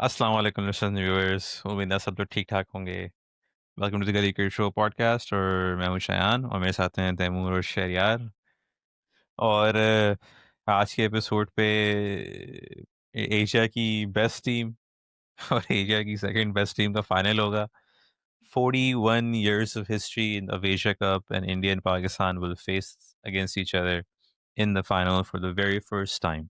अस्सलाम वालेकुम listeners viewers, उम्मीद है सब लोग ठीक ठाक होंगे। वेलकम टू द गली क्रिकेट शो पॉडकास्ट और मैं हूं शयान और मेरे साथ हैं तैमूर और शहरियार। और आज के एपिसोड पे एशिया की बेस्ट टीम और एशिया की सेकंड बेस्ट टीम का फाइनल होगा। 41 years of history of Asia Cup, and India and Pakistan will face against each other in the final for the very first time.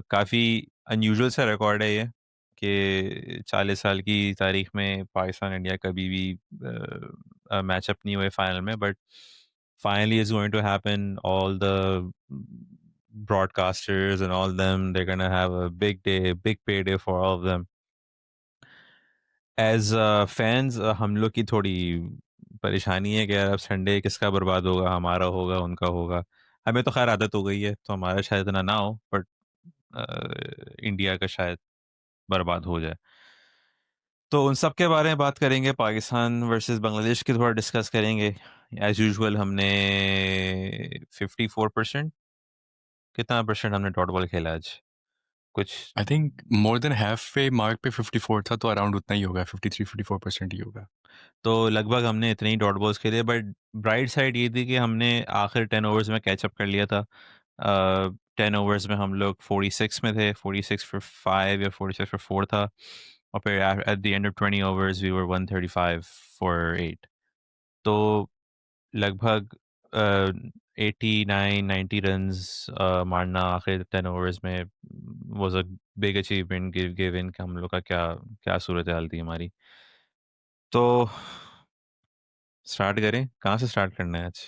काफ़ी unusual सा record है ये कि 40 साल की तारीख में पाकिस्तान इंडिया कभी भी मैचअप नहीं हुए फाइनल में, but finally is going to happen. All the broadcasters and all them, they're gonna have a big day, big payday for all of them. As fans हम लोग की थोड़ी परेशानी है कि यार अब संडे किसका बर्बाद होगा, हमारा होगा उनका होगा. हमें तो खैर आदत हो गई है तो हमारा शायद इतना ना हो, बट इंडिया का शायद बर्बाद हो जाए. तो उन सब के बारे में बात करेंगे. पाकिस्तान वर्सेस बांग्लादेश की थोड़ा डिस्कस करेंगे. एज यूजुअल हमने 54%, कितना परसेंट हमने डॉट बॉल खेला आज कुछ. I think more than half way mark पे 54 था, तो अराउंड उतना ही होगा, 53-54% ही होगा। तो लगभग हमने इतने ही डॉट बॉल्स खेले, बट ब्राइट साइड ये थी कि हमने आखिर 10 ओवर्स में कैचअप कर लिया था. 10 ओवर्स में हम लोग 46 में थे, 46 for 5 या 46 for 4 था. और फिर at the end of 20 overs we were 135 for 8. तो लगभग 89-90 रन्स मारना आखिर 10 ओवर्स में was a big achievement. Given कि हम लोग का क्या क्या सूरत हाल थी हमारी. तो स्टार्ट करें, कहाँ से स्टार्ट करना है आज?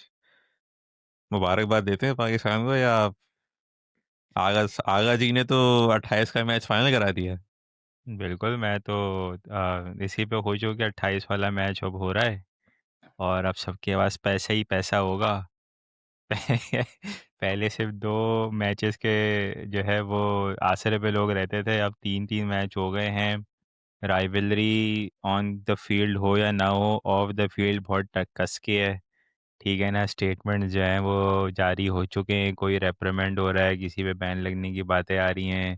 मुबारकबाद देते हैं पाकिस्तान को, या आगा आगा जी ने तो 28 का मैच फाइनल करा दिया. बिल्कुल, मैं तो इसी पे खुश हूँ कि 28 वाला मैच अब हो रहा है और अब सबके पास पैसा ही पैसा होगा। पहले सिर्फ 2 मैचेस के जो है वो आसरे पे लोग रहते थे, अब 3-3 मैच हो गए हैं। राइवलरी ऑन द फील्ड हो या ना हो, ऑफ द फील्ड बहुत कस के है, ठीक है ना? स्टेटमेंट जो हैं वो जारी हो चुके हैं, कोई रेप्रिमेंड हो रहा है, किसी पे बैन लगने की बातें आ रही हैं।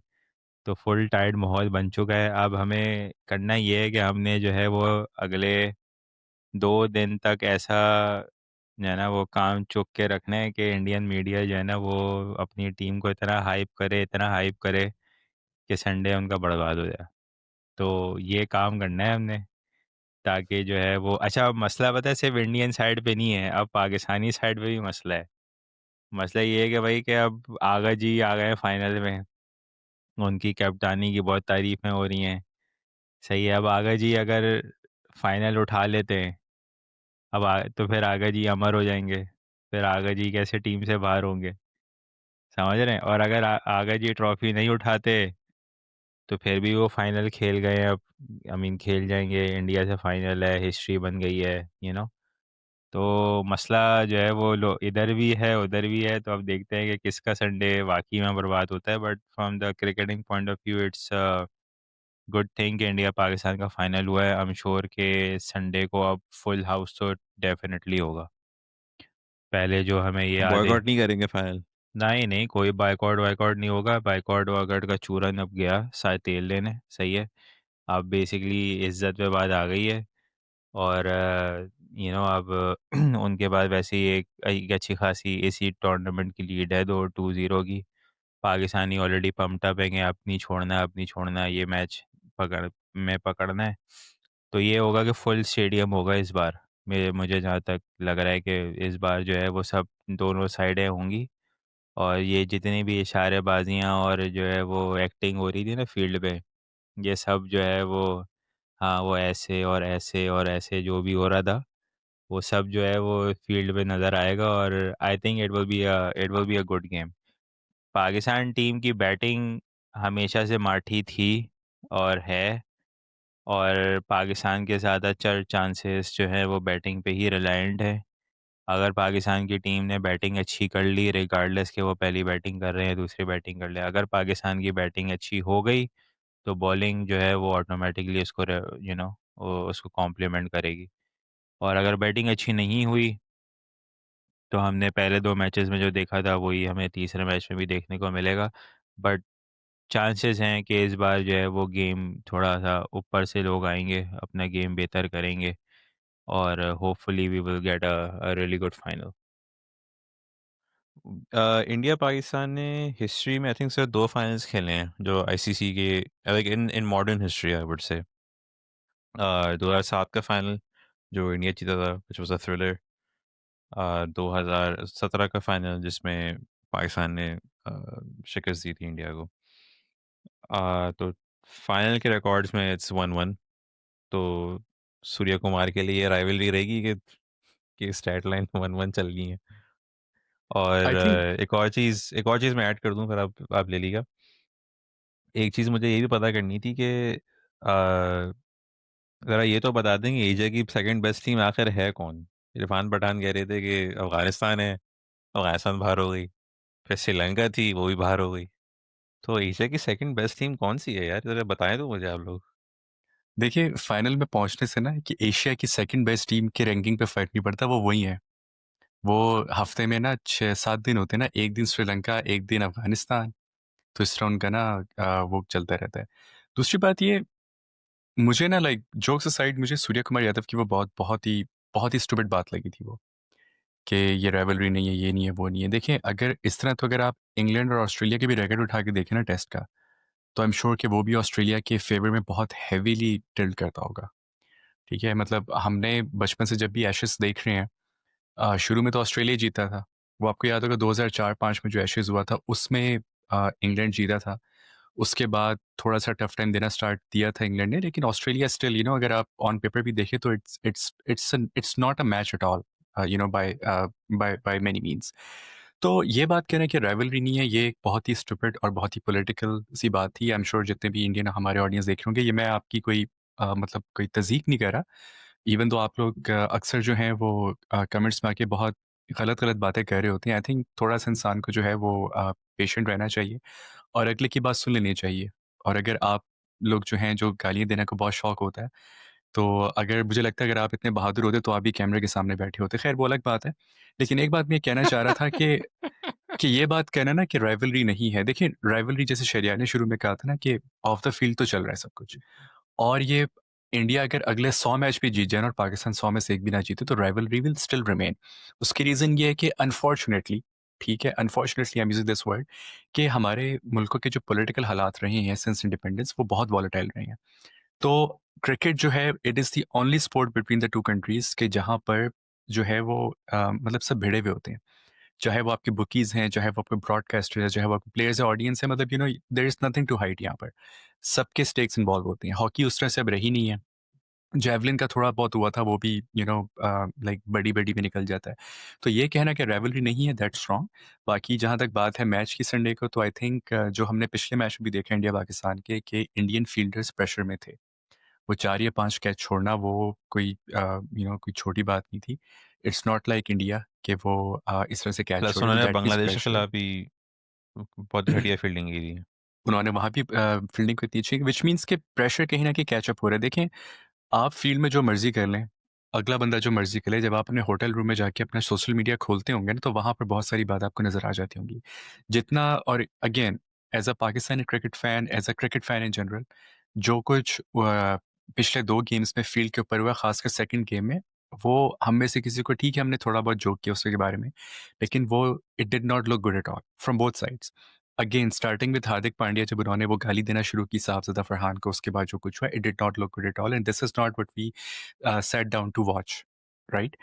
तो फुल टाइट माहौल बन चुका है। अब हमें करना ये है कि हमने जो है वो अगले 2 दिन तक ऐसा जो है ना वो काम चुक के रखना है कि इंडियन मीडिया जो है ना वो अपनी टीम को इतना हाइप करे कि संडे उनका बर्बाद हो जाए। तो ये काम करना है हमने, ताकि जो है वो अच्छा मसला पता है सिर्फ इंडियन साइड पे नहीं है, अब पाकिस्तानी साइड पे भी मसला है। मसला ये है कि भाई कि अब आगा जी आ गए फाइनल में, उनकी कप्तानी की बहुत तारीफ़ें हो रही हैं। सही है, अब आगा जी अगर फाइनल उठा लेते हैं, तो फिर आगा जी अमर हो जाएंगे। फिर आगा जी कैसे टीम से बाहर होंगे, समझ रहे हैं? और अगर आगा जी ट्रॉफी नहीं उठाते तो फिर भी वो फाइनल खेल गए अब, आई मीन खेल जाएंगे, इंडिया से फाइनल है, हिस्ट्री बन गई है, तो मसला जो है वो लो इधर भी है उधर भी है, तो अब देखते हैं कि किसका संडे वाकई में बर्बाद होता है। But from the cricketing point of view it's good thing कि इंडिया पाकिस्तान का फाइनल हुआ है। आई एम श्योर कि संडे को अब फुल हाउस तो डेफिनेटली होगा। पहले जो हमें ये आधे बॉयकॉट नहीं करेंगे फाइनल? नहीं नहीं, कोई बाइकआउट वाइकआउट नहीं होगा। बाइकआउट वाइकआउट का चूरन अब गया शायद तेल लेने, सही है। अब बेसिकली इज्जत पे बात आ गई है। और अब उनके बाद वैसे ही एक अच्छी खासी इसी टूर्नामेंट की लीड है 2-0 की। पाकिस्तानी ऑलरेडी पम्प्ड अप है कि अपनी छोड़ना है, ये मैच पकड़ना है। तो ये होगा कि फुल स्टेडियम होगा इस बार। मुझे जहाँ तक लग रहा है कि इस बार जो है वो सब दोनों साइडें होंगी। और ये जितनी भी इशारेबाजियाँ और जो है वो एक्टिंग हो रही थी ना फील्ड पे, ये सब जो है वो, हाँ, वो ऐसे और ऐसे और ऐसे जो भी हो रहा था, वो सब जो है वो फील्ड पे नज़र आएगा। और I think it will be a good game. Pakistan team की बैटिंग हमेशा से माठी थी और है, और पाकिस्तान के ज़्यादातर चांसेस जो है वो बैटिंग पे ही रिलायंट है। अगर पाकिस्तान की टीम ने बैटिंग अच्छी कर ली, रिगार्डलेस कि वो पहली बैटिंग कर रहे हैं दूसरी बैटिंग कर ले, अगर पाकिस्तान की बैटिंग अच्छी हो गई तो बॉलिंग जो है वो ऑटोमेटिकली उसको उसको कॉम्प्लीमेंट करेगी। और अगर बैटिंग अच्छी नहीं हुई तो हमने पहले 2 मैचेस में जो देखा था वही हमें तीसरे मैच में भी देखने को मिलेगा। बट चांसेस हैं कि इस बार जो है वो गेम थोड़ा-सा ऊपर से लोग आएँगे, अपना गेम बेहतर करेंगे और hopefully we will get a really good final. India Pakistan ने हिस्ट्री में आई थिंक सिर्फ 2 फाइनल्स खेले हैं जो आईसीसी के, like in in modern history I would say. 2007 का फाइनल जो इंडिया जीता था व्हिच वाज़ अ थ्रिलर। 2017 का फाइनल जिसमें पाकिस्तान ने शिकस्त दी थी इंडिया को। तो फाइनल के रिकॉर्ड्स में इट्स 1-1। तो सूर्य कुमार के लिए ये राइवलरी रहेगी कि स्टैट लाइन 1-1 चल गई है। और आई थिंक एक और चीज़ मैं ऐड कर दूँ, फिर आप ले लीजिएगा। एक चीज़ मुझे ये भी पता करनी थी कि ज़रा ये तो बता दें कि एशिया की सेकंड बेस्ट टीम आखिर है कौन? इरफान पठान कह रहे थे कि अफ़गानिस्तान है, अफ़गानिस्तान बाहर हो गई। फिर श्रीलंका थी, वो भी बाहर हो गई। तो एशिया की सेकंड बेस्ट टीम कौन-सी है यार? ज़रा बताएँ तो मुझे आप लोग। देखिए फाइनल में पहुंचने से ना कि एशिया की सेकंड बेस्ट टीम के रैंकिंग पे फर्क नहीं पड़ता, वो वही है। वो हफ्ते में ना 6-7 दिन होते हैं ना, एक दिन श्रीलंका, एक दिन अफगानिस्तान, तो इस तरह उनका ना वो चलता रहता है। दूसरी बात ये, मुझे ना लाइक जोक्स असाइड, मुझे सूर्य कुमार यादव की वो बहुत ही स्टूपिड बात लगी थी वो, कि ये राइवलरी नहीं है, ये नहीं है, वो नहीं है। देखिए अगर इस तरह, तो अगर आप इंग्लैंड और ऑस्ट्रेलिया के भी रैकेट उठा के देखें ना टेस्ट का, तो आई एम श्योर कि वो भी ऑस्ट्रेलिया के फेवर में बहुत हेवीली टिल्ट करता होगा। ठीक है, मतलब हमने बचपन से जब भी एशेस देख रहे हैं, शुरू में तो ऑस्ट्रेलिया जीता था। वो आपको याद होगा 2004-5 में जो एशेस हुआ था उसमें इंग्लैंड जीता था। उसके बाद थोड़ा-सा टफ टाइम देना स्टार्ट दिया था इंग्लैंड ने, लेकिन ऑस्ट्रेलिया स्टिल, अगर आप ऑन पेपर भी देखें तो it's not a match at all, by many means. तो ये बात कह रहे हैं कि राइवलरी नहीं है, ये एक बहुत ही स्टूपिड और बहुत ही पॉलिटिकल सी बात थी। आई एम श्योर जितने भी इंडियन हमारे ऑडियंस देख रहे होंगे, ये मैं आपकी कोई मतलब कोई तज़ीक नहीं कर रहा। इवन दो आप लोग अक्सर जो हैं वो कमेंट्स में आके बहुत गलत-गलत बातें कह रहे होते हैं। आई थिंक थोड़ा-सा इंसान को जो है वो पेशेंट रहना चाहिए और अगले की बात सुन लेनी चाहिए। और अगर आप लोग जो हैं, जो गालियाँ देने को बहुत शौक होता है, तो अगर मुझे लगता है अगर आप इतने बहादुर होते तो आप भी कैमरे के सामने बैठे होते। ख़ैर वो अलग बात है। लेकिन एक बात मैं ये कहना चाह रहा था कि ये बात कहना ना कि राइवलरी नहीं है। देखिए राइवलरी, जैसे शरिया ने शुरू में कहा था ना कि ऑफ द फील्ड तो चल रहा है सब कुछ। और ये इंडिया अगर अगले 100 मैच भी जीत जाए ना और पाकिस्तान 100 में से 1 भी ना जीते, तो राइवलरी विल स्टिल रिमेन। उसकी रीज़न ये है कि अनफॉर्चुनेटली, ठीक है, unfortunately I am using this word, कि हमारे मुल्कों के जो पॉलिटिकल हालात रहे हैं सिंस इंडिपेंडेंस, वो बहुत वॉलेटाइल रहे हैं। तो क्रिकेट जो है, it is the only sport between the 2 countries के जहाँ पर जो है वो मतलब सब भिड़े हुए होते हैं। चाहे वो आपके बुकीज़ हैं, चाहे वो आपके ब्रॉडकास्टर है, चाहे वो आपके प्लेयर्स हैं, ऑडियंस है, मतलब there is nothing to hide यहाँ पर। सबके स्टेक्स इन्वॉल्व होते हैं। हॉकी उस तरह से अब रही नहीं है। जैवलिन का थोड़ा बहुत हुआ था, वो भी लाइक बड़ी-बड़ी में निकल जाता है। तो ये कहना कि राइवलरी नहीं है, दैट्स रॉन्ग। बाकी जहाँ तक बात है मैच की संडे को, तो आई थिंक जो हमने पिछले मैच में भी देखा इंडिया-पाकिस्तान के, कि इंडियन फील्डर्स प्रेशर में थे। वो 4 या 5 कैच छोड़ना, वो कोई कोई छोटी बात नहीं थी। इट्स नॉट लाइक इंडिया कि वो इस तरह से कैच प्लस छोड़े, तो उन्होंने दैट मीन्स बांग्लादेश के प्रेशर। खिलाफ भी बहुत घटिया फील्डिंग की थी। उन्होंने वहाँ भी फील्डिंग को इतनी अच्छी, व्हिच मीन्स कि प्रेशर कहीं न कहीं कैच अप हो रहा है। देखें, आप फील्ड में जो मर्ज़ी कर लें, अगला बंदा जो मर्ज़ी कर ले, जब आप अपने होटल रूम में जाके अपना सोशल मीडिया खोलते होंगे ना, तो वहाँ पर बहुत सारी बातें आपको नज़र आ जाती होंगी। जितना, और again, as a Pakistani cricket fan, as a cricket fan in general, जो कुछ पिछले 2 गेम्स में फ़ील्ड के ऊपर हुआ, ख़ासकर सेकंड गेम में, वो हम में से किसी को, ठीक है, हमने थोड़ा बहुत जोक किया उसके बारे में, लेकिन वो it did not look good at all from both sides. Again starting with Hardik Pandya, जब उन्होंने वो गाली देना शुरू की साहबज़ादा फरहान को, उसके बाद जो कुछ हुआ, it did not look good at all, and this is not what we sat down to watch, right?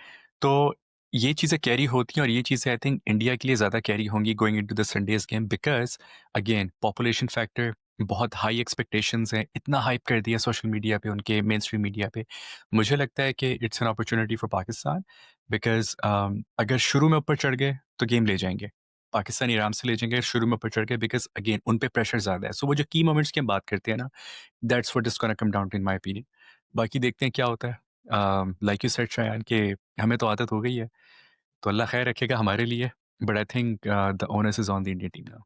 तो ये चीज़ें कैरी होती हैं, और ये चीज़ें आई थिंक इंडिया के लिए ज़्यादा कैरी होंगी going into the Sundays game, because again population factor, बहुत हाई एक्सपेक्टेशंस हैं, इतना हाइप कर दिया सोशल मीडिया पे, उनके मेन स्ट्रीम मीडिया पे। मुझे लगता है कि it's an opportunity for Pakistan, because अगर शुरू में ऊपर चढ़ गए तो गेम ले जाएँगे। पाकिस्तानी आराम से ले जाएँगे अगर शुरू में ऊपर चढ़ गए, बिकॉज़ अगेन उन पे प्रेशर ज़्यादा है। सो वो जो की मोमेंट्स की हम बात करते हैं ना, that's what is gonna come down to in my opinion. बाकी देखते हैं क्या होता है। लाइक यू सेड शायान, कि हमें तो आदत हो गई है, तो अल्लाह खैर रखेगा हमारे लिए, but I think the onus is on the Indian team now.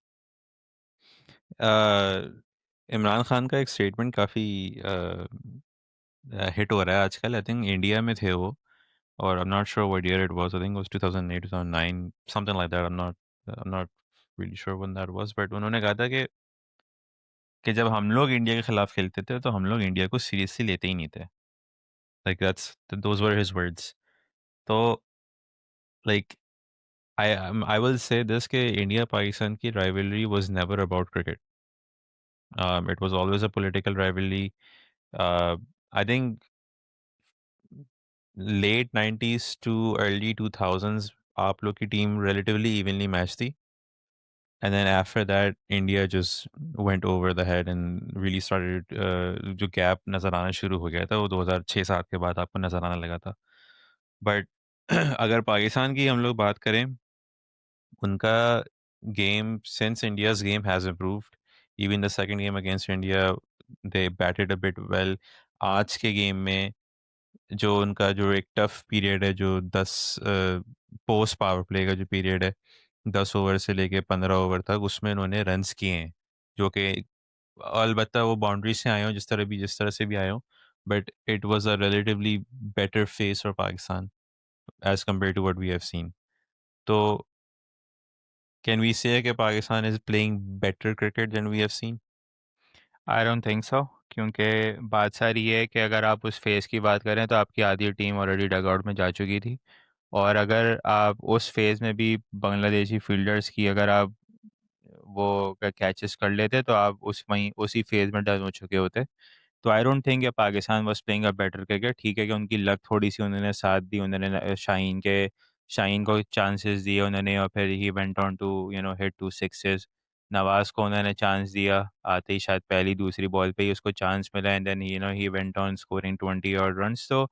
Imran Khan का एक स्टेटमेंट काफ़ी हिट हो रहा है आजकल। आई थिंक इंडिया में थे वो, और आई am not sure what year it was. I think it was 2008, 2009, something like that. I am not really sure when that was, but उन्होंने कहा था कि कि जब हम लोग इंडिया के खिलाफ खेलते थे तो हम लोग इंडिया को सीरियसली लेते ही नहीं थे। Like that's those were his words. तो like I will say this कि इंडिया पाकिस्तान की rivalry was never about cricket. It was always a political rivalry. I think late 90s to early 2000s आप लोग की टीम रिलेटिवली इवनली मैच थी। And then after that, India just went over the head and really started जो gap नज़र आना शुरू हो गया था वो 2006-7 के बाद आपको नज़र आने लगा था। बट अगर पाकिस्तान की हम लोग बात करें, उनका game since India's game has improved, even the second game against India they batted a bit well. आज के गेम में जो उनका जो एक टफ पीरियड है, जो 10 पोस्ट पावर प्ले का जो पीरियड है, 10 ओवर से लेके 15 ओवर तक उसमें उन्होंने रन्स किए हैं, जो कि अलबत्ता वो बाउंड्री से आए हों, जिस तरह से भी आए हों, but it was a relatively better face for Pakistan as compare to what we have seen. तो कैन वी से कि Pakistan is playing better cricket than we have seen? I don't think so, क्योंकि बात सारी ये है कि अगर आप उस फेज़ की बात करें तो आपकी आधी टीम ऑलरेडी डगआउट में जा चुकी थी। और अगर आप उस फेज़ में भी बांग्लादेशी फ़ील्डर्स की अगर आप वो कैचेस कर लेते तो आप उसी फेज़ में डन हो चुके होते। तो आई don't think Pakistan was playing a better cricket. ठीक है कि उनकी लक थोड़ी-सी उन्होंने साथ दी, उन्होंने शाहीन को चांसेस दिए उन्होंने और फिर he went on to hit 2 sixes. Nawaz को उन्होंने चांस दिया, आते ही शायद पहली दूसरी बॉल पे ही उसको चांस मिला and then he went on scoring 20 odd runs. तो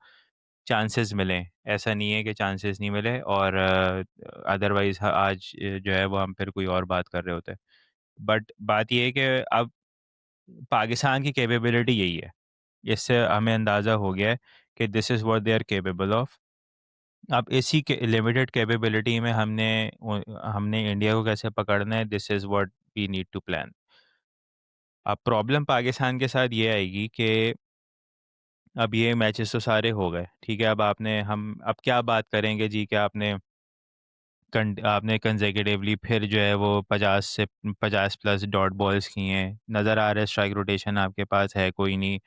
चांसेस मिले, ऐसा नहीं है कि चांसेस नहीं मिले और अदरवाइज़ आज जो है वो हम फिर कोई और बात कर रहे होते। बट बात ये है कि अब पाकिस्तान की कैपेबिलिटी यही है। इससे हमें अंदाज़ा हो गया है कि this is what they are capable of. अब इसी के लिमिटेड कैपेबिलिटी में हमने इंडिया को कैसे पकड़ना है, this is what we need to plan. अब प्रॉब्लम पाकिस्तान के साथ ये आएगी कि अब ये मैचेस तो सारे हो गए, ठीक है? अब क्या बात करेंगे जी कि आपने कंसेक्यूटिवली फिर जो है वो 50 प्लस डॉट बॉल्स किए हैं। नज़र आ रहा है स्ट्राइक रोटेशन आपके पास है कोई नहीं।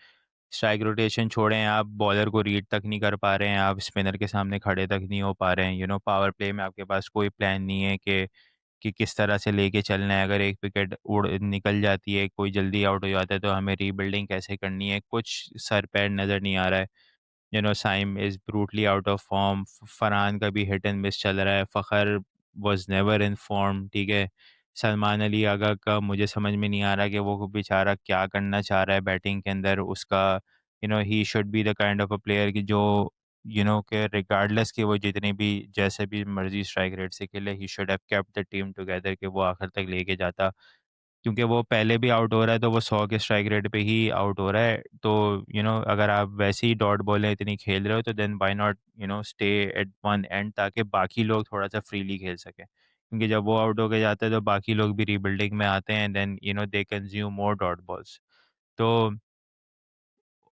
स्ट्राइक रोटेशन छोड़ें, आप बॉलर को रीड तक नहीं कर पा रहे हैं, आप स्पिनर के सामने खड़े तक नहीं हो पा रहे हैं। पावर प्ले में आपके पास कोई प्लान नहीं है कि किस तरह से लेके चलना है। अगर एक विकेट उड़ निकल जाती है, कोई जल्दी आउट हो जाता है तो हमें रीबिल्डिंग कैसे करनी है, कुछ सर पैर नज़र नहीं आ रहा है। Saim is brutally out of form. Farhan का भी हिट एंड मिस चल रहा है। Fakhar was never in form, ठीक है? सलमान अली आगा का मुझे समझ में नहीं आ रहा कि वो बेचारा क्या करना चाह रहा है बैटिंग के अंदर। उसका he should be the kind of a player कि जो कि रिगार्डलेस कि वो जितने भी जैसे भी मर्ज़ी स्ट्राइक रेट से खेले, he should have kept the team together कि वो आखिर तक लेके जाता। क्योंकि वो पहले भी आउट हो रहा है तो वो 100 के स्ट्राइक रेट पे ही आउट हो रहा है। तो अगर आप वैसे ही डॉट बॉलें इतनी खेल रहे हो तो then why not stay at one end, ताकि बाकी लोग थोड़ा-सा फ्रीली खेल सकें। क्योंकि जब वो आउट होके जाता है तो बाकी लोग भी रीबिल्डिंग में आते हैं, then they consume more dot balls. तो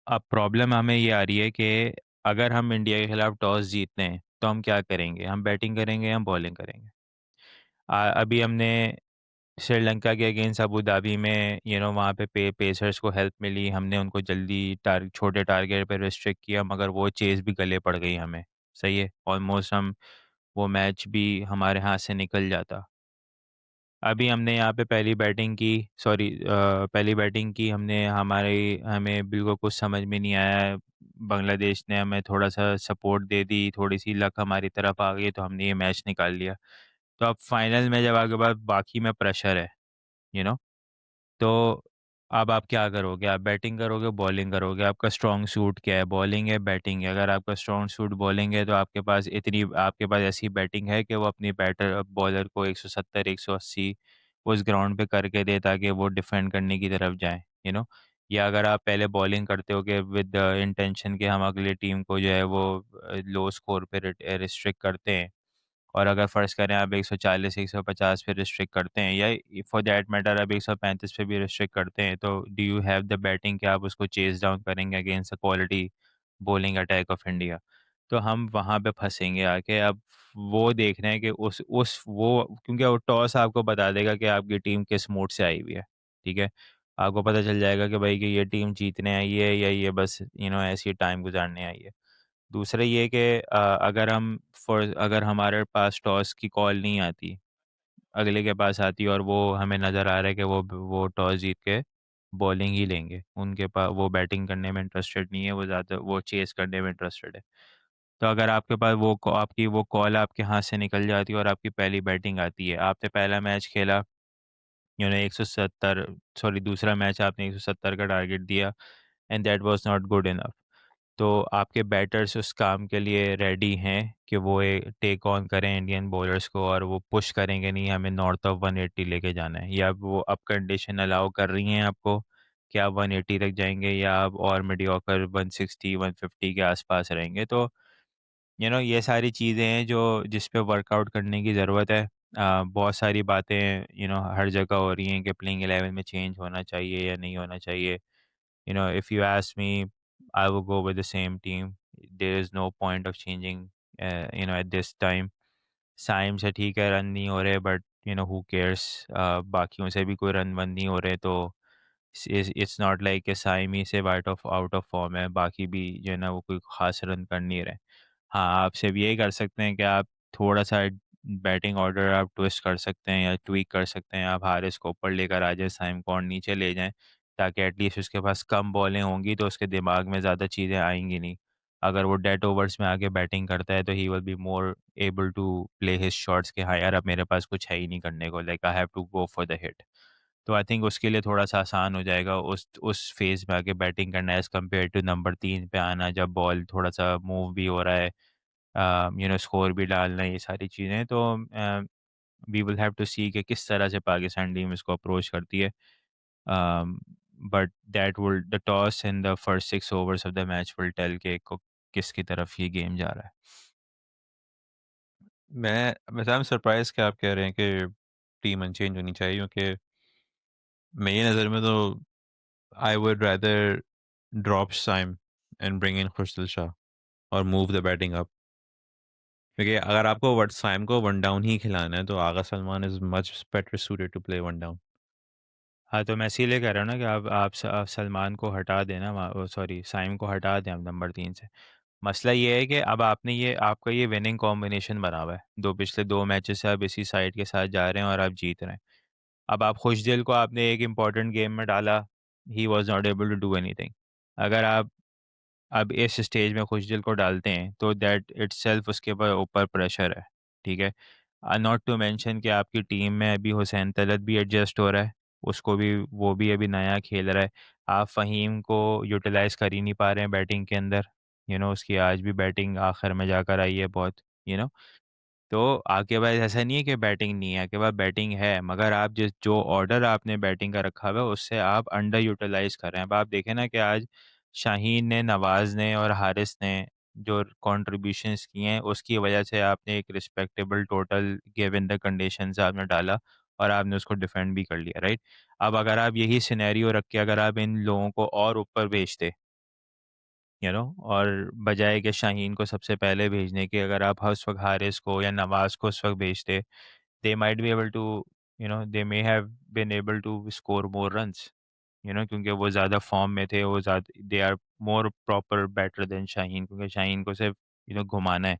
अब प्रॉब्लम हमें ये आ रही है कि अगर हम इंडिया के खिलाफ टॉस जीतते हैं तो हम क्या करेंगे? हम बैटिंग करेंगे या बॉलिंग करेंगे? अभी हमने श्रीलंका के अगेंस्ट अबू धाबी में वहाँ पे पेसर्स को हेल्प मिली, हमने उनको जल्दी छोटे टारगेट पे रिस्ट्रिक्ट किया, मगर वो चेज़ भी गले पड़ गई हमें। सही है, ऑलमोस्ट हम वो मैच भी हमारे हाथ से निकल जाता। अभी हमने यहाँ पे पहली बैटिंग की हमने, हमें बिल्कुल कुछ समझ में नहीं आया। बांग्लादेश ने हमें थोड़ा सा सपोर्ट दे दी, थोड़ी सी लक हमारी तरफ आ गई तो हमने ये मैच निकाल लिया। तो अब फाइनल में जब आपके पास बाकी में प्रेशर है, यू नो तो अब आप क्या करोगे? आप बैटिंग करोगे, बॉलिंग करोगे? आपका स्ट्रॉन्ग सूट क्या है? बॉलिंग है, बैटिंग है? अगर आपका स्ट्रॉन्ग सूट बॉलिंग है तो आपके पास ऐसी बैटिंग है कि वो अपनी बॉलर को 170 180 उस ग्राउंड पे करके दे ताकि वो डिफेंड करने की तरफ जाएँ, या अगर आप पहले बॉलिंग करते हो कि विद द इंटेंशन कि हम अगली टीम को जो है वो लो स्कोर पे रिस्ट्रिक्ट करते हैं, और अगर फ़र्ज़ करें आप 140 150 पे रिस्ट्रिक्ट करते हैं, या फॉर दैट मैटर आप 135 पे भी रिस्ट्रिक्ट करते हैं, तो do you have the batting कि आप उसको चेज़ डाउन करेंगे against the quality bowling attack of India? तो हम वहाँ पे फँसेंगे आके। अब वो देख रहे हैं कि उस वो क्योंकि वो टॉस आपको बता देगा कि आपकी टीम किस मूड से आई हुई है, ठीक है? आपको पता चल जाएगा कि भाई कि ये टीम जीतने आई है या ये बस ऐसे ही टाइम गुजारने आई है। दूसरा ये कि अगर हमारे पास टॉस की कॉल नहीं आती, अगले के पास आती है और वो हमें नज़र आ रहा है कि वो टॉस जीत के बॉलिंग ही लेंगे। उनके पास वो बैटिंग करने में इंटरेस्टेड नहीं है, वो ज़्यादा वो चेज़ करने में इंटरेस्टेड है। तो अगर आपके पास आपकी वो कॉल आपके हाथ से निकल जाती है और आपकी पहली बैटिंग आती है, आपने पहला मैच खेला 170, सॉरी दूसरा मैच आपने 170 का टारगेट दिया and that was not good enough. तो आपके बैटर्स उस काम के लिए रेडी हैं कि वो टेक ऑन करें इंडियन बॉलर्स को और वो पुश करेंगे, नहीं हमें नॉर्थ ऑफ 180 लेके जाना है, या वो अब कंडीशन अलाउ कर रही हैं आपको कि आप 180 तक जाएंगे या आप और मीडियोकर 160 150 के आसपास रहेंगे। तो ये सारी चीज़ें हैं जो जिस पे वर्कआउट करने की ज़रूरत है। बहुत सारी बातें हर जगह हो रही हैं कि प्लेइंग 11 में चेंज होना चाहिए या नहीं होना चाहिए। If you ask me, I will go with the same team. There is no point of changing, at this time. Saim से ठीक है रन नहीं हो रहे, बट हु केयर्स, बाकियों से भी कोई रन वन नहीं हो रहे, तो इट्स नॉट लाइक कि साइम ही से आउट ऑफ फॉर्म है, बाकी भी जो है ना वो कोई खास रन कर नहीं रहे। हाँ, आप सिर्फ यही कर सकते हैं कि आप थोड़ा-सा बैटिंग ऑर्डर आप ट्विस्ट कर सकते हैं या ट्वीक कर सकते हैं। आप हारिस को ऊपर लेकर आ जाएँ, साइम को और नीचे ले जाएँ, ताकि एटलीस्ट उसके पास कम बॉलें होंगी तो उसके दिमाग में ज़्यादा चीज़ें आएँगी नहीं। अगर वो डेड ओवर्स में आके बैटिंग करता है तो ही will be more able to play his shots कि हाँ यार, अब मेरे पास कुछ है ही नहीं करने को, like I have to go for the hit. तो आई थिंक उसके लिए थोड़ा-सा आसान हो जाएगा उस फ़ेज़ में आके बैटिंग करना एज़ कम्पेयर टू नंबर 3 पे आना, जब बॉल थोड़ा-सा मूव भी हो रहा है, स्कोर भी डालना है, ये सारी चीज़ें। तो we will have to see कि किस तरह से पाकिस्तान टीम इसको अप्रोच करती है। But that will the toss in the first 6 overs of the match will tell कि को किसकी तरफ ये गेम जा रहा है। मैं आई एम सरप्राइज़ कि आप कह रहे हैं कि टीम अनचेंज होनी चाहिए, क्योंकि मेरी नज़र में तो I would rather drop Saim and bring in Khushdil Shah और मूव द बैटिंग अप। क्योंकि अगर आपको वट साइम को वन डाउन ही खिलाना है तो Agha Salman is much better suited to play one down. हाँ, तो मैं इसीलिए कह रहा हूँ ना कि आप सलमान को हटा देना, सॉरी साइम को हटा दें अब नंबर 3 से। मसला ये है कि अब आपका ये विनिंग कॉम्बिनेशन बना हुआ है। पिछले 2 मैचेस से आप इसी साइड के साथ जा रहे हैं और आप जीत रहे हैं। अब आप खुशदिल को आपने एक इम्पॉर्टेंट गेम में डाला, he was not able to do anything. अगर आप अब इस स्टेज में खुशदिल को डालते हैं तो दैट इटसेल्फ उसके ऊपर प्रेशर है, ठीक है? नॉट टू मेंशन कि आपकी टीम में अभी हुसैन तलत भी एडजस्ट हो रहा है, उसको भी वो भी अभी नया खेल रहा है। आप फ़हीम को यूटिलाइज़ कर ही नहीं पा रहे हैं बैटिंग के अंदर, उसकी आज भी बैटिंग आखिर में जाकर आई है बहुत, यू नो तो आपके पास ऐसा नहीं है कि बैटिंग नहीं है, आपके पास बैटिंग है, मगर आप जिस जो ऑर्डर आपने बैटिंग का रखा हुआ है, उससे आप अंडर यूटिलाइज़ कर रहे हैं। अब आप देखें ना कि आज शाहीन ने, नवाज़ ने और हारिस ने जो कंट्रीब्यूशंस किए हैं, उसकी वजह से आपने एक respectable total given the conditions आपने डाला और आपने उसको डिफेंड भी कर लिया, राइट? अब अगर आप यही सिनेरियो रख के अगर आप इन लोगों को और ऊपर भेजते, और बजाय कि शाहीन को सबसे पहले भेजने के, अगर आप उस वक़्त हारिस को या नवाज़ को उस वक़्त भेजते, they might be able to, they may have been able to score more runs, क्योंकि वो ज़्यादा फ़ॉर्म में थे, वो ज़्यादा they are more proper batter than Shaheen, क्योंकि शाहीन को सिर्फ़ घुमाना है,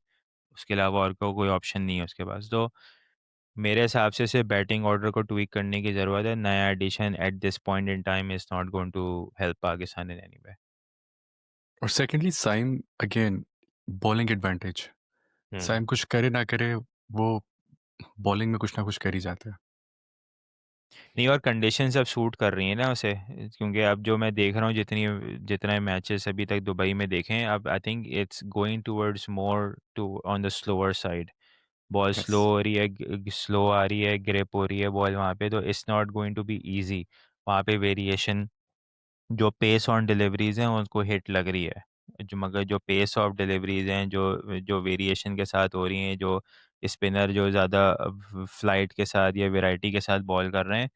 उसके अलावा और कोई ऑप्शन नहीं है उसके पास। तो मेरे हिसाब से सिर्फ़ बैटिंग ऑर्डर को ट्वीक करने की ज़रूरत है। नया addition at this point in time is not going to help Pakistan in any way. और secondly Saim, again bowling advantage. Hmm. Saim कुछ करे ना करे, वो बॉलिंग में कुछ ना कुछ कर ही जाता है। नहीं, और कंडीशंस अब सूट कर रही हैं ना उसे, क्योंकि अब जो मैं देख रहा हूँ, जितने मैचेस अभी तक दुबई में देखे हैं, अब I think it's going towards more to on the slower side. Ball slow yes. हो रही है, स्लो आ रही है, ग्रिप हो रही है बॉल वहाँ पे, तो it's not going to be easy. वहाँ पे वेरिएशन, जो पेस ऑन डिलीवरीज हैं उनको हिट लग रही है, जो मगर जो पेस ऑफ डिलीवरीज हैं, जो जो वेरिएशन के साथ हो रही हैं, जो स्पिनर जो ज़्यादा फ्लाइट के साथ या वैरायटी के साथ बॉल कर रहे हैं,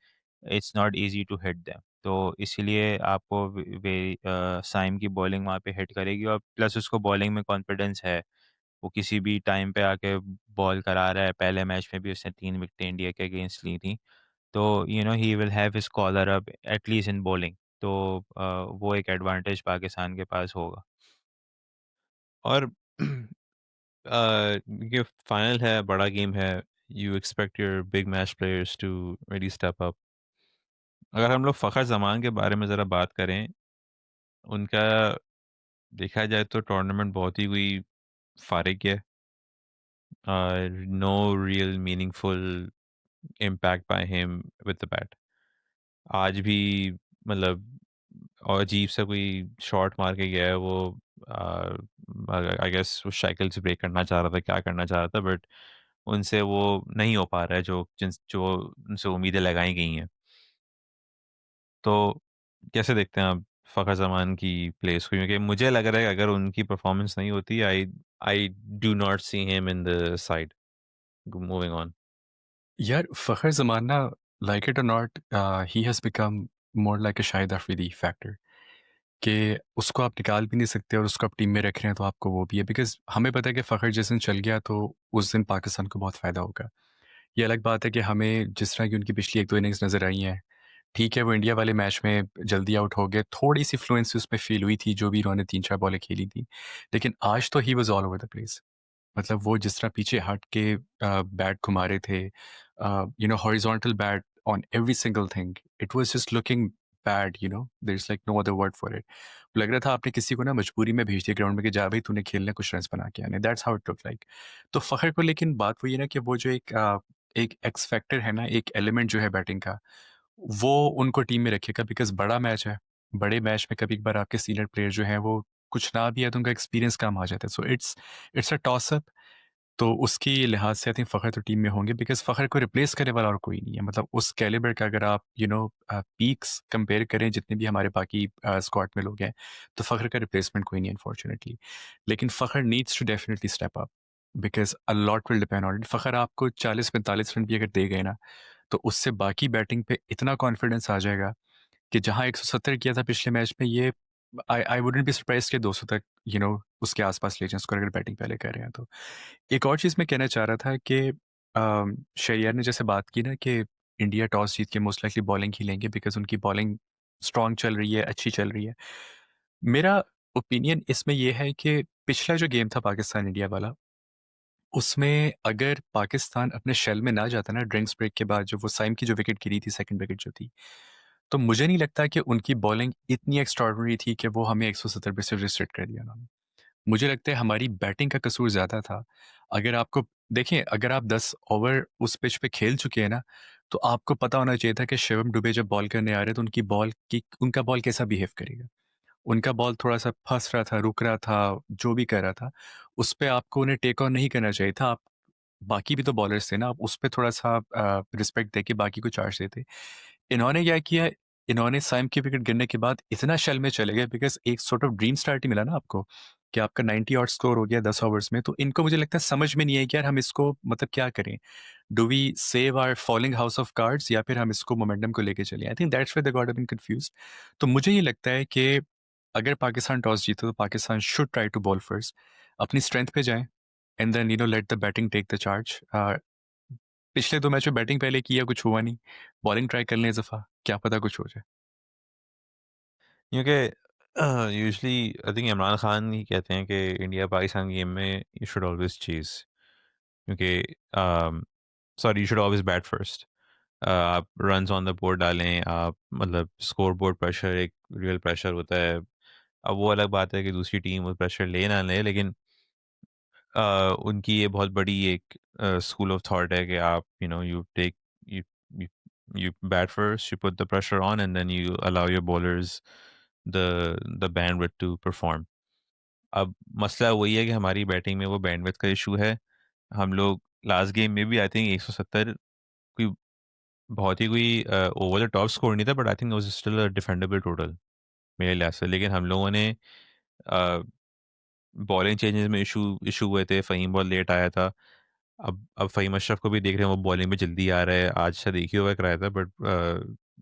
it's not easy to hit them. तो इसीलिए आपको साइम की बॉलिंग वहाँ पे हिट करेगी, और प्लस उसको बॉलिंग में कॉन्फिडेंस है। वो किसी भी टाइम पे आके बॉल करा रहा है। पहले मैच में भी उसने 3 विकेटें इंडिया के अगेंस्ट ली थी। तो ही will have his collar up at least in bowling. तो वो एक एडवांटेज पाकिस्तान के पास होगा। और ये फाइनल है, बड़ा गेम है, you expect your big match players to really step up. अगर हम लोग फ़खर ज़मान के बारे में ज़रा बात करें, उनका देखा जाए तो टूर्नामेंट बहुत ही कोई फारिग है। No real meaningful impact by him with the bat. आज भी मतलब और अजीब सा कोई शॉट मार के गया है वो। आई गेस वो साइकिल से ब्रेक करना चाह रहा था, क्या करना चाह रहा था, बट उनसे वो नहीं हो पा रहा है जो उनसे उम्मीदें लगाई गई हैं। तो कैसे देखते हैं आप फ़खर ज़मान की प्लेस को? क्योंकि मुझे लग रहा है कि अगर उनकी परफॉर्मेंस नहीं होती, I I do not see him in the side moving on. यार फ़खर ज़मान ना, like it or not, he has become more like a Shahid Afridi factor, कि उसको आप निकाल भी नहीं सकते और उसको आप टीम में रख रहे हैं तो आपको वो भी है, बिकॉज़ हमें पता है कि फ़खर जिस दिन चल गया तो उस दिन पाकिस्तान को बहुत फ़ायदा होगा। ये अलग बात है कि हमें जिस तरह की उनकी पिछली 1-2 इनिंग्स नज़र आई हैं, ठीक है वो इंडिया वाले मैच में जल्दी आउट हो गए, थोड़ी-सी फ्लुएंसी उसमें फ़ील हुई थी जो भी उन्होंने 3-4 बॉलें खेली थी। लेकिन आज तो he was all over the place. मतलब वो जिस तरह पीछे हट के बैट घुमा रहे थे, horizontal bat on every single thing, it was just looking bad, there is like no other word for it. लग रहा था आपने किसी को ना मजबूरी में भेज दिया ग्राउंड में कि जा भाई तूने खेलने कुछ रन बना के आने, that's how it look like. तो फखर को, लेकिन बात वही है ना कि वो जो एक एक्स फैक्टर है ना, एक एलिमेंट जो है बैटिंग का, वो उनको टीम में रखेगा, बिकॉज बड़ा मैच है। बड़े मैच में कभी कभार आपके सीनियर प्लेयर जो हैं वो कुछ ना भी है तो उनका एक्सपीरियंस कम आ जाता है, so it's a toss up. तो उसकी लिहाज से आई थिंक फ़खर तो टीम में होंगे, बिकॉज़ फ़खर को रिप्लेस करने वाला और कोई नहीं है। मतलब उस कैलिबर का अगर आप पीक्स कंपेयर करें जितने भी हमारे बाकी स्क्वाड में लोग हैं, तो फ़खर का रिप्लेसमेंट कोई नहीं है अनफॉर्चुनेटली। लेकिन Fakhar needs to definitely step up, because a lot will depend on it. Fakhar आपको 40-45 रन भी अगर दे गए ना, तो उससे बाकी बैटिंग पे इतना कॉन्फिडेंस आ जाएगा कि जहाँ 170 किया था पिछले मैच में, ये आई आई वुडन्ट बी सरप्राइज़्ड कि 200 तक उसके आस-पास ले जाएँ स्कोर, अगर बैटिंग पहले कर रहे हैं तो। एक और चीज़ मैं कहना चाह रहा था कि शहरियार ने जैसे बात की ना कि इंडिया टॉस जीत के मोस्ट लाइकली बॉलिंग ही लेंगे, बिकॉज़ उनकी बॉलिंग स्ट्रॉन्ग चल रही है, अच्छी चल रही है। मेरा ओपिनियन इसमें ये है कि पिछला जो गेम था पाकिस्तान इंडिया वाला, उसमें अगर पाकिस्तान अपने शेल में ना जाता ना ड्रिंक्स ब्रेक के बाद, जो वो साइम की जो विकेट गिरी थी, सेकंड विकेट जो थी, तो मुझे नहीं लगता कि उनकी बॉलिंग इतनी एक्स्ट्राऑर्डिनरी थी कि वो हमें 170 पे सिर्फ रिस्ट्रिक्ट कर दिया उन्होंने। मुझे लगता है हमारी बैटिंग का कसूर ज़्यादा था। अगर आपको देखें, अगर आप 10 ओवर उस पिच पे खेल चुके हैं ना, तो आपको पता होना चाहिए था कि शिवम दुबे जब बॉल करने आ रहे हैं, तो उनका बॉल कैसा बिहेव करेगा। उनका बॉल थोड़ा-सा फँस रहा था, रुक रहा था, जो भी कर रहा था, उस पे आपको उन्हें टेक ऑन नहीं करना चाहिए था। आप बाकी भी तो बॉलर्स थे ना, आप उस पे थोड़ा-सा रिस्पेक्ट देके बाकी को चार्ज देते। इन्होंने क्या किया, इन्होंने साइम की विकेट गिरने के बाद इतना शेल में चले गए, बिकॉज़ एक सॉर्ट ऑफ ड्रीम स्टार्ट ही मिला ना आपको, कि आपका 90 ऑड स्कोर हो गया 10 ओवर्स में, तो इनको मुझे लगता है समझ में नहीं आई कि यार हम इसको मतलब क्या करें? Do we save our falling house of cards, या फिर हम इसको मोमेंटम को लेके चलें? I think that's where they got been confused. तो मुझे ये लगता है कि अगर पाकिस्तान टॉस जीते तो Pakistan should try to bowl first, अपनी स्ट्रेंथ पे जाएँ, and then let the batting take the charge. पिछले 2 मैच में बैटिंग पहले किया, कुछ हुआ नहीं, बॉलिंग ट्राई कर लें इस दफ़ा, क्या पता कुछ हो जाए। क्योंकि usually I think Imran Khan ही कहते हैं कि इंडिया पाकिस्तान गेम में यू शुड ऑलवेज चेज़, क्योंकि sorry, you should always bat first. आप रन्स ऑन द बोर्ड डालें, आप मतलब स्कोर बोर्ड प्रेशर एक रियल प्रेशर होता है। अब वो अलग बात है कि दूसरी टीम वो प्रेशर ले ना ले, लेकिन उनकी ये बहुत बड़ी एक स्कूल ऑफ थॉट है कि आप you take you you you bat first, you put the pressure on and then you allow your bowlers the the bandwidth to perform. अब मसला वही है कि हमारी बैटिंग में वो बैंडविड्थ का इशू है। हम लोग लास्ट गेम में भी आई थिंक 170 कोई बहुत ही कोई ओवर द टॉप स्कोर नहीं था, but I think was still a defendable total मेरे लिहाज से। लेकिन हम लोगों ने बॉलिंग चेंजेस में इशू इशू हुए थे, फ़हीम बहुत लेट आया था। अब फ़हीम अशरफ को भी देख रहे हैं, वो बॉलिंग में जल्दी आ रहा है। आज शायद एक ही ओवर कराया था, but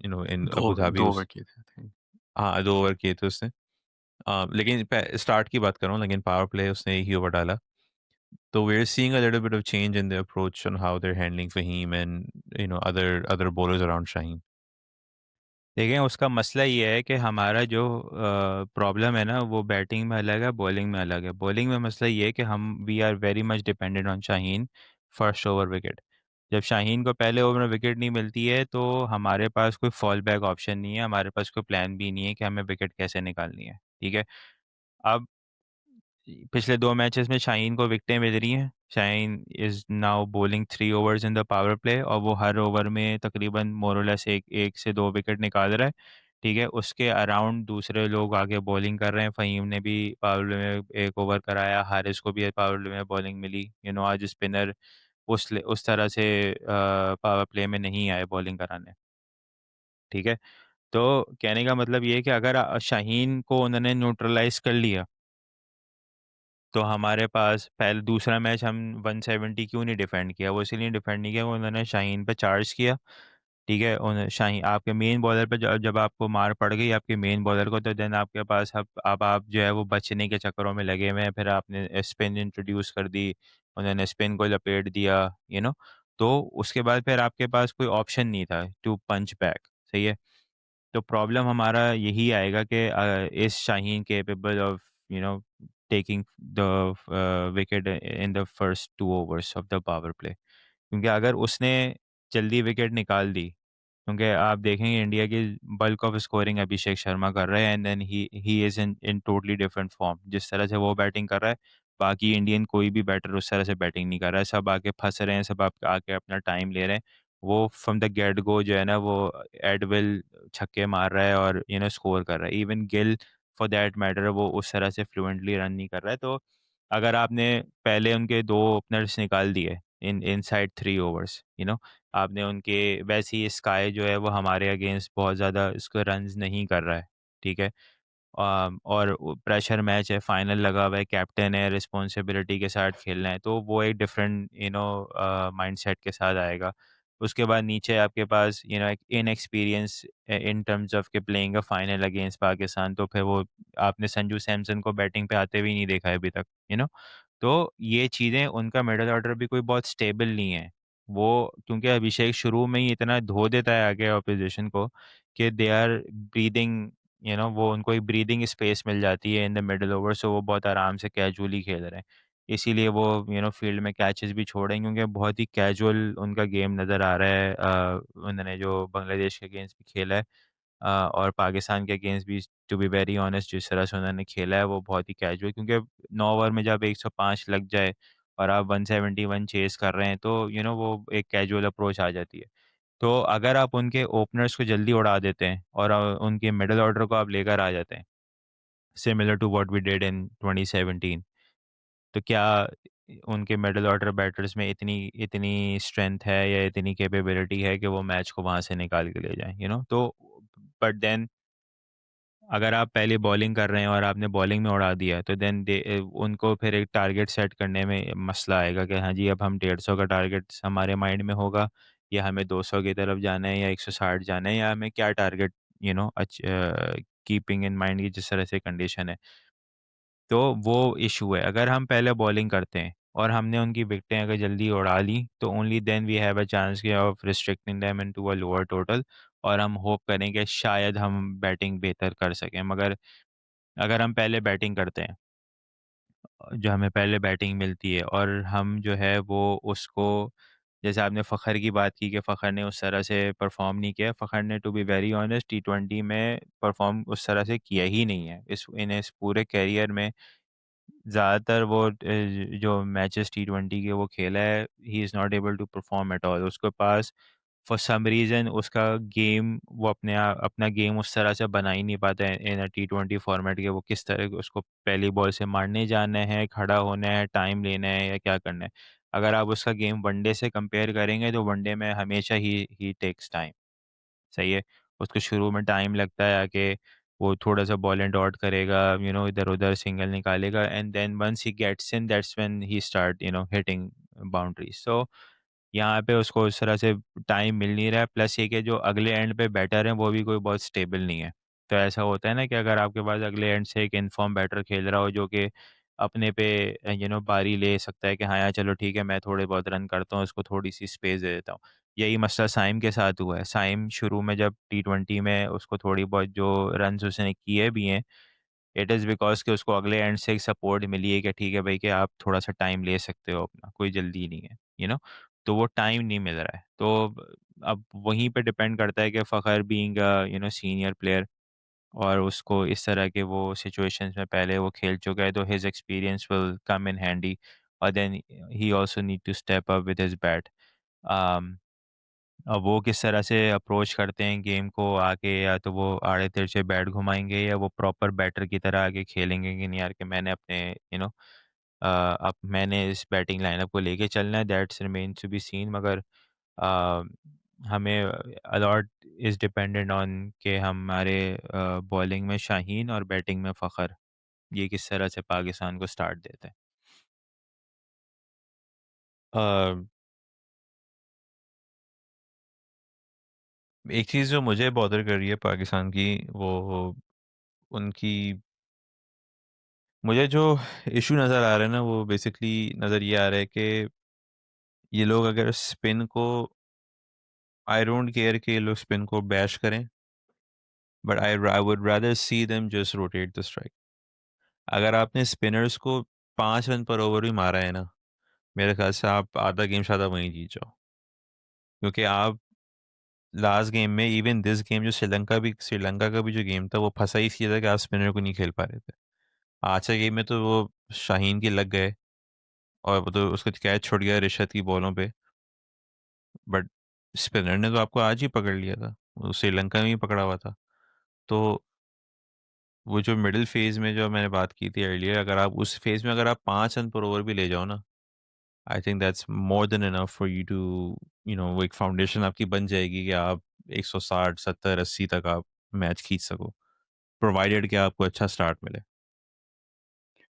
in 2 Abu Dhabi 2 over उस किए थे आई थिंक। हाँ, 2 ओवर किए थे उसने। लेकिन स्टार्ट की बात कर रहा हूँ, लेकिन पावर प्ले उसने एक ही ओवर डाला। तो we are seeing a little bit of change in the approach on how they are handling Fahim and other bowlers around Shaheen? देखें, उसका मसला ये है कि हमारा जो प्रॉब्लम है ना, वो बैटिंग में अलग है, बॉलिंग में अलग है। बॉलिंग में मसला ये है कि हम we are very much dependent on Shaheen first over wicket. जब शाहीन को पहले ओवर में विकेट नहीं मिलती है तो हमारे पास कोई फॉल बैक ऑप्शन नहीं है, हमारे पास कोई प्लान भी नहीं है कि हमें विकेट कैसे निकालनी है, ठीक है। अब पिछले 2 मैचेस में शाहीन को विकेटें मिल रही हैं। Shaheen is now bowling 3 overs in the power play और वो हर ओवर में तकरीबन मोर और लेस 1 से 2 विकेट निकाल रहा है, ठीक है। उसके अराउंड दूसरे लोग आगे बॉलिंग कर रहे हैं। फ़हीम ने भी पावर प्ले में 1 ओवर कराया, हारिस को भी पावर प्ले में बॉलिंग मिली। आज स्पिनर उस तरह से पावर प्ले में नहीं आए बॉलिंग कराने, ठीक है। तो कहने का मतलब ये है कि अगर शाहीन को उन्होंने न्यूट्रलाइज़ कर लिया तो हमारे पास पहले दूसरा मैच हम 170 क्यों नहीं डिफेंड किया? वो इसीलिए डिफेंड नहीं किया, उन्होंने शाहीन पे चार्ज किया, ठीक है? शाहीन आपके मेन बॉलर पे जब आपको मार पड़ गई आपके मेन बॉलर को, तो देन आपके पास अब आप जो है वो बचने के चक्करों में लगे हुए हैं। फिर आपने स्पिन इंट्रोड्यूस कर दी, उन्होंने स्पिन को लपेट दिया, तो उसके बाद फिर आपके पास कोई ऑप्शन नहीं था टू पंच बैक, सही है? तो प्रॉब्लम हमारा यही आएगा कि is Shaheen capable of taking the wicket in the first 2 overs of the power play, क्योंकि अगर उसने जल्दी विकेट निकाल दी, क्योंकि आप देखेंगे इंडिया की bulk of scoring Abhishek Sharma कर रहे हैं and then he is in totally different form. जिस तरह से वो बैटिंग कर रहा है, बाकी इंडियन कोई भी बैटर उस तरह से बैटिंग नहीं कर रहा है। सब आके फंस रहे हैं, सब आप आके अपना टाइम ले रहे हैं। वो फ्रॉम द गेट गो जो है ना, वो एडविल छक्के मार रहा है और स्कोर कर रहा है। Even Gill for that matter वो उस तरह से फ्लुएंटली रन नहीं कर रहा है। तो अगर आपने पहले उनके 2 ओपनर्स निकाल दिए इन इनसाइड 3 ओवर्स, आपने उनके, वैसे ही स्काई जो है वो हमारे अगेंस्ट बहुत ज़्यादा इसको रन्स नहीं कर रहा है, ठीक है। और प्रेशर मैच है, फाइनल लगा हुआ है, कैप्टन है, रिस्पॉन्सिबिलिटी के साथ खेलना है, तो वो एक डिफरेंट माइंडसेट के साथ आएगा। उसके बाद नीचे आपके पास एक इनएक्सपीरियंस इन टर्म्स ऑफ के playing a final against Pakistan, तो फिर वो आपने संजू सैमसन को बैटिंग पे आते हुए नहीं देखा है अभी तक, तो ये चीज़ें, उनका मिडल ऑर्डर भी कोई बहुत स्टेबल नहीं है। वो क्योंकि अभिषेक शुरू में ही इतना धो देता है आगे ऑपोजिशन को कि दे आर ब्रीदिंग, वो उनको एक ब्रीदिंग स्पेस मिल जाती है इन द मिडल ओवर, सो वो बहुत आराम से कैजुअली खेल रहे हैं। इसीलिए वो फील्ड में कैचेस भी छोड़ें, क्योंकि बहुत ही कैजुअल उनका गेम नज़र आ रहा है। उन्होंने जो बांग्लादेश के अगेंस्ट भी खेला है और पाकिस्तान के अगेंस्ट भी, टू बी वेरी ऑनेस्ट, जिस तरह से उन्होंने खेला है वो बहुत ही कैजुअल, क्योंकि 9 ओवर में जब 105 लग जाए और आप 171 चेज़ कर रहे हैं तो वो एक कैजुअल अप्रोच आ जाती है। तो अगर आप उनके ओपनर्स को जल्दी उड़ा देते हैं और उनके मिडल ऑर्डर को आप लेकर आ जाते हैं, similar to what we did in 2017, तो क्या उनके मिडल ऑर्डर बैटर्स में इतनी इतनी स्ट्रेंथ है या इतनी कैपेबिलिटी है कि वो मैच को वहाँ से निकाल के ले जाएँ, तो बट देन अगर आप पहले बॉलिंग कर रहे हैं और आपने बॉलिंग में उड़ा दिया, तो देन उनको फिर एक टारगेट सेट करने में मसला आएगा कि हाँ जी, अब हम 150 का टारगेट हमारे माइंड में होगा, या हमें 200 की तरफ जाना है, या 160 जाना है, या हमें क्या टारगेट, कीपिंग इन माइंड की जिस तरह से कंडीशन है। तो वो इशू है। अगर हम पहले बॉलिंग करते हैं और हमने उनकी विकेटें अगर जल्दी उड़ा ली, तो only then we have a chance कि of restricting them into a lower total, और हम होप करें कि शायद हम बैटिंग बेहतर कर सकें। मगर अगर हम पहले बैटिंग करते हैं, जो हमें पहले बैटिंग मिलती है और हम जो है वो उसको, जैसे आपने फ़खर की बात की कि फ़खर ने उस तरह से परफ़ॉर्म नहीं किया। फ़खर ने, टू बी वेरी ऑनेस्ट, टी20 में परफ़ॉर्म उस तरह से किया ही नहीं है। इस पूरे करियर में ज़्यादातर वो जो मैचेस टी20 के वो खेला है, he is not able to perform at all. उसके पास फॉर सम रीज़न उसका गेम, वो अपना गेम उस तरह से बना ही नहीं पाता है इन अ टी20 फॉर्मेट के। वो किस तरह उसको पहली बॉल से मारने जाना है, खड़ा होना है, टाइम लेना है, या क्या करना है। अगर आप उसका गेम वनडे से कंपेयर करेंगे तो वनडे में हमेशा ही टेक्स टाइम, सही है। उसको शुरू में टाइम लगता है आके, वो थोड़ा-सा बॉल एंड डॉट करेगा, इधर-उधर सिंगल निकालेगा, and then once he gets in, that's when he start hitting boundaries. So यहाँ पे उसको उस तरह से टाइम मिल नहीं रहा है, प्लस ये कि जो अगले एंड पे बैटर है वो भी कोई बहुत स्टेबल नहीं है। तो ऐसा होता है ना कि अगर आपके पास अगले एंड से एक इनफॉर्म बैटर खेल रहा हो जो कि अपने पे बारी ले सकता है कि हाँ यार चलो ठीक है, मैं थोड़े बहुत रन करता हूँ, इसको थोड़ी सी स्पेस दे देता हूँ। यही मसला साइम के साथ हुआ है। साइम शुरू में जब टी20 में उसको थोड़ी बहुत जो रन्स उसने किए भी हैं, इट इज़ बिकॉज़ कि उसको अगले एंड से एक सपोर्ट मिली है कि ठीक है भाई कि आप थोड़ा-सा टाइम ले सकते हो अपना, कोई जल्दी नहीं है, तो वो टाइम नहीं मिल रहा है। तो अब वहीं पे डिपेंड करता है कि फ़खर बीइंग सीनियर प्लेयर और उसको इस तरह के वो सिचुएशंस में पहले वो खेल चुका है, तो his experience will come in handy और then he also need to step up with his bat. Um अब वो किस तरह से अप्रोच करते हैं गेम को आके, या तो वो आड़े-तिरछे बैट घुमाएँगे या वो प्रॉपर बैटर की तरह आके खेलेंगे कि नहीं यार कि मैंने अपने अब मैंने इस बैटिंग लाइनअप को लेके चलना है, that's remains to be seen. मगर अ, हमें अलॉट इज़ डिपेंडेंट ऑन कि हमारे बॉलिंग में शाहीन और बैटिंग में फ़खर, ये किस तरह से पाकिस्तान को स्टार्ट देते हैं। अ, एक चीज़ जो मुझे बॉदर कर रही है पाकिस्तान की, वो उनकी मुझे जो इशू नज़र आ रहा है ना, वो बेसिकली नज़र ये आ रहा है कि ये लोग अगर स्पिन को, आई डोंट केयर कि ये लोग स्पिन को बैश करें, but I would rather see them just rotate the strike. अगर आपने स्पिनर्स को 5 रन पर ओवर भी मारा है ना, मेरे ख्याल से आप आधा गेम शायद आप वहीं जीत जाओ। क्योंकि आप लास्ट गेम में, इवन दिस गेम, जो श्रीलंका का भी जो गेम था, वो फंसा ही इसलिए था कि आप स्पिनर को नहीं खेल पा रहे थे। आज के गेम में तो वो शाहीन के लग गए और वो तो उसका कैच छूट गया रिशत की बॉलों पे, बट स्पिनर ने तो आपको आज ही पकड़ लिया था, वो श्रीलंका में ही पकड़ा हुआ था। तो वो जो मिडिल फेज में जो मैंने बात की थी अर्लियर, अगर आप उस फेज में अगर आप 5 रन पर ओवर भी ले जाओ ना, I think that's more than enough for you to, वो एक फाउंडेशन आपकी बन जाएगी कि आप 160, 70, 80 तक आप मैच खींच सको, प्रोवाइडेड कि आपको अच्छा स्टार्ट मिले।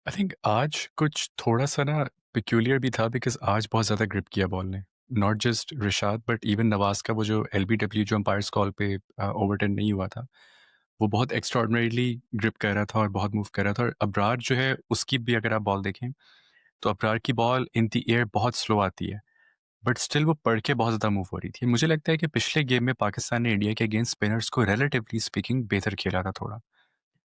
आई थिंक आज कुछ थोड़ा-सा ना पेक्यूलियर भी था बिकॉज़ आज बहुत ज़्यादा ग्रिप किया बॉल ने। Not just Rishad but even Nawaz का वो जो एलबीडब्ल्यू जो अंपायर्स कॉल पे ओवरटर्न नहीं हुआ था, वो बहुत एक्स्ट्राऑर्डिनरीली ग्रिप कर रहा था और बहुत मूव कर रहा था और अबरार जो है उसकी भी अगर आप बॉल देखें, तो अबरार की बॉल इन द एयर बहुत स्लो आती है, बट स्टिल वो पढ़ के बहुत ज़्यादा मूव हो रही थी। मुझे लगता है कि पिछले गेम में पाकिस्तान ने इंडिया के अगेंस्ट स्पिनर्स को रिलेटिवली स्पीकिंग बेहतर खेला था थोड़ा।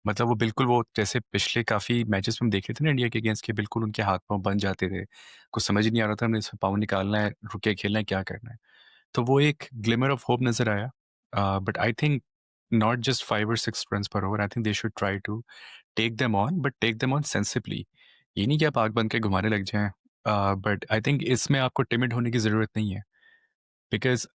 मतलब वो बिल्कुल वो जैसे पिछले काफ़ी मैचेस में हम देख रहे थे ना इंडिया के अगेंस्ट के बिल्कुल उनके हाथ-पाँव बन जाते थे। कुछ समझ ही नहीं आ रहा था हमें इसमें पाँव निकालना है, रुक के खेलना है, क्या करना है? तो वो एक ग्लिमर ऑफ होप नज़र आया। But I think not just 5 और 6 रन्स पर over, I think they should try to take them on but take them on sensibly. ये नहीं कि आप आँख बंद के घुमाने लग जाएँ। बट आई थिंक इसमें आपको टिमिड होने की ज़रूरत नहीं है। बिकॉज़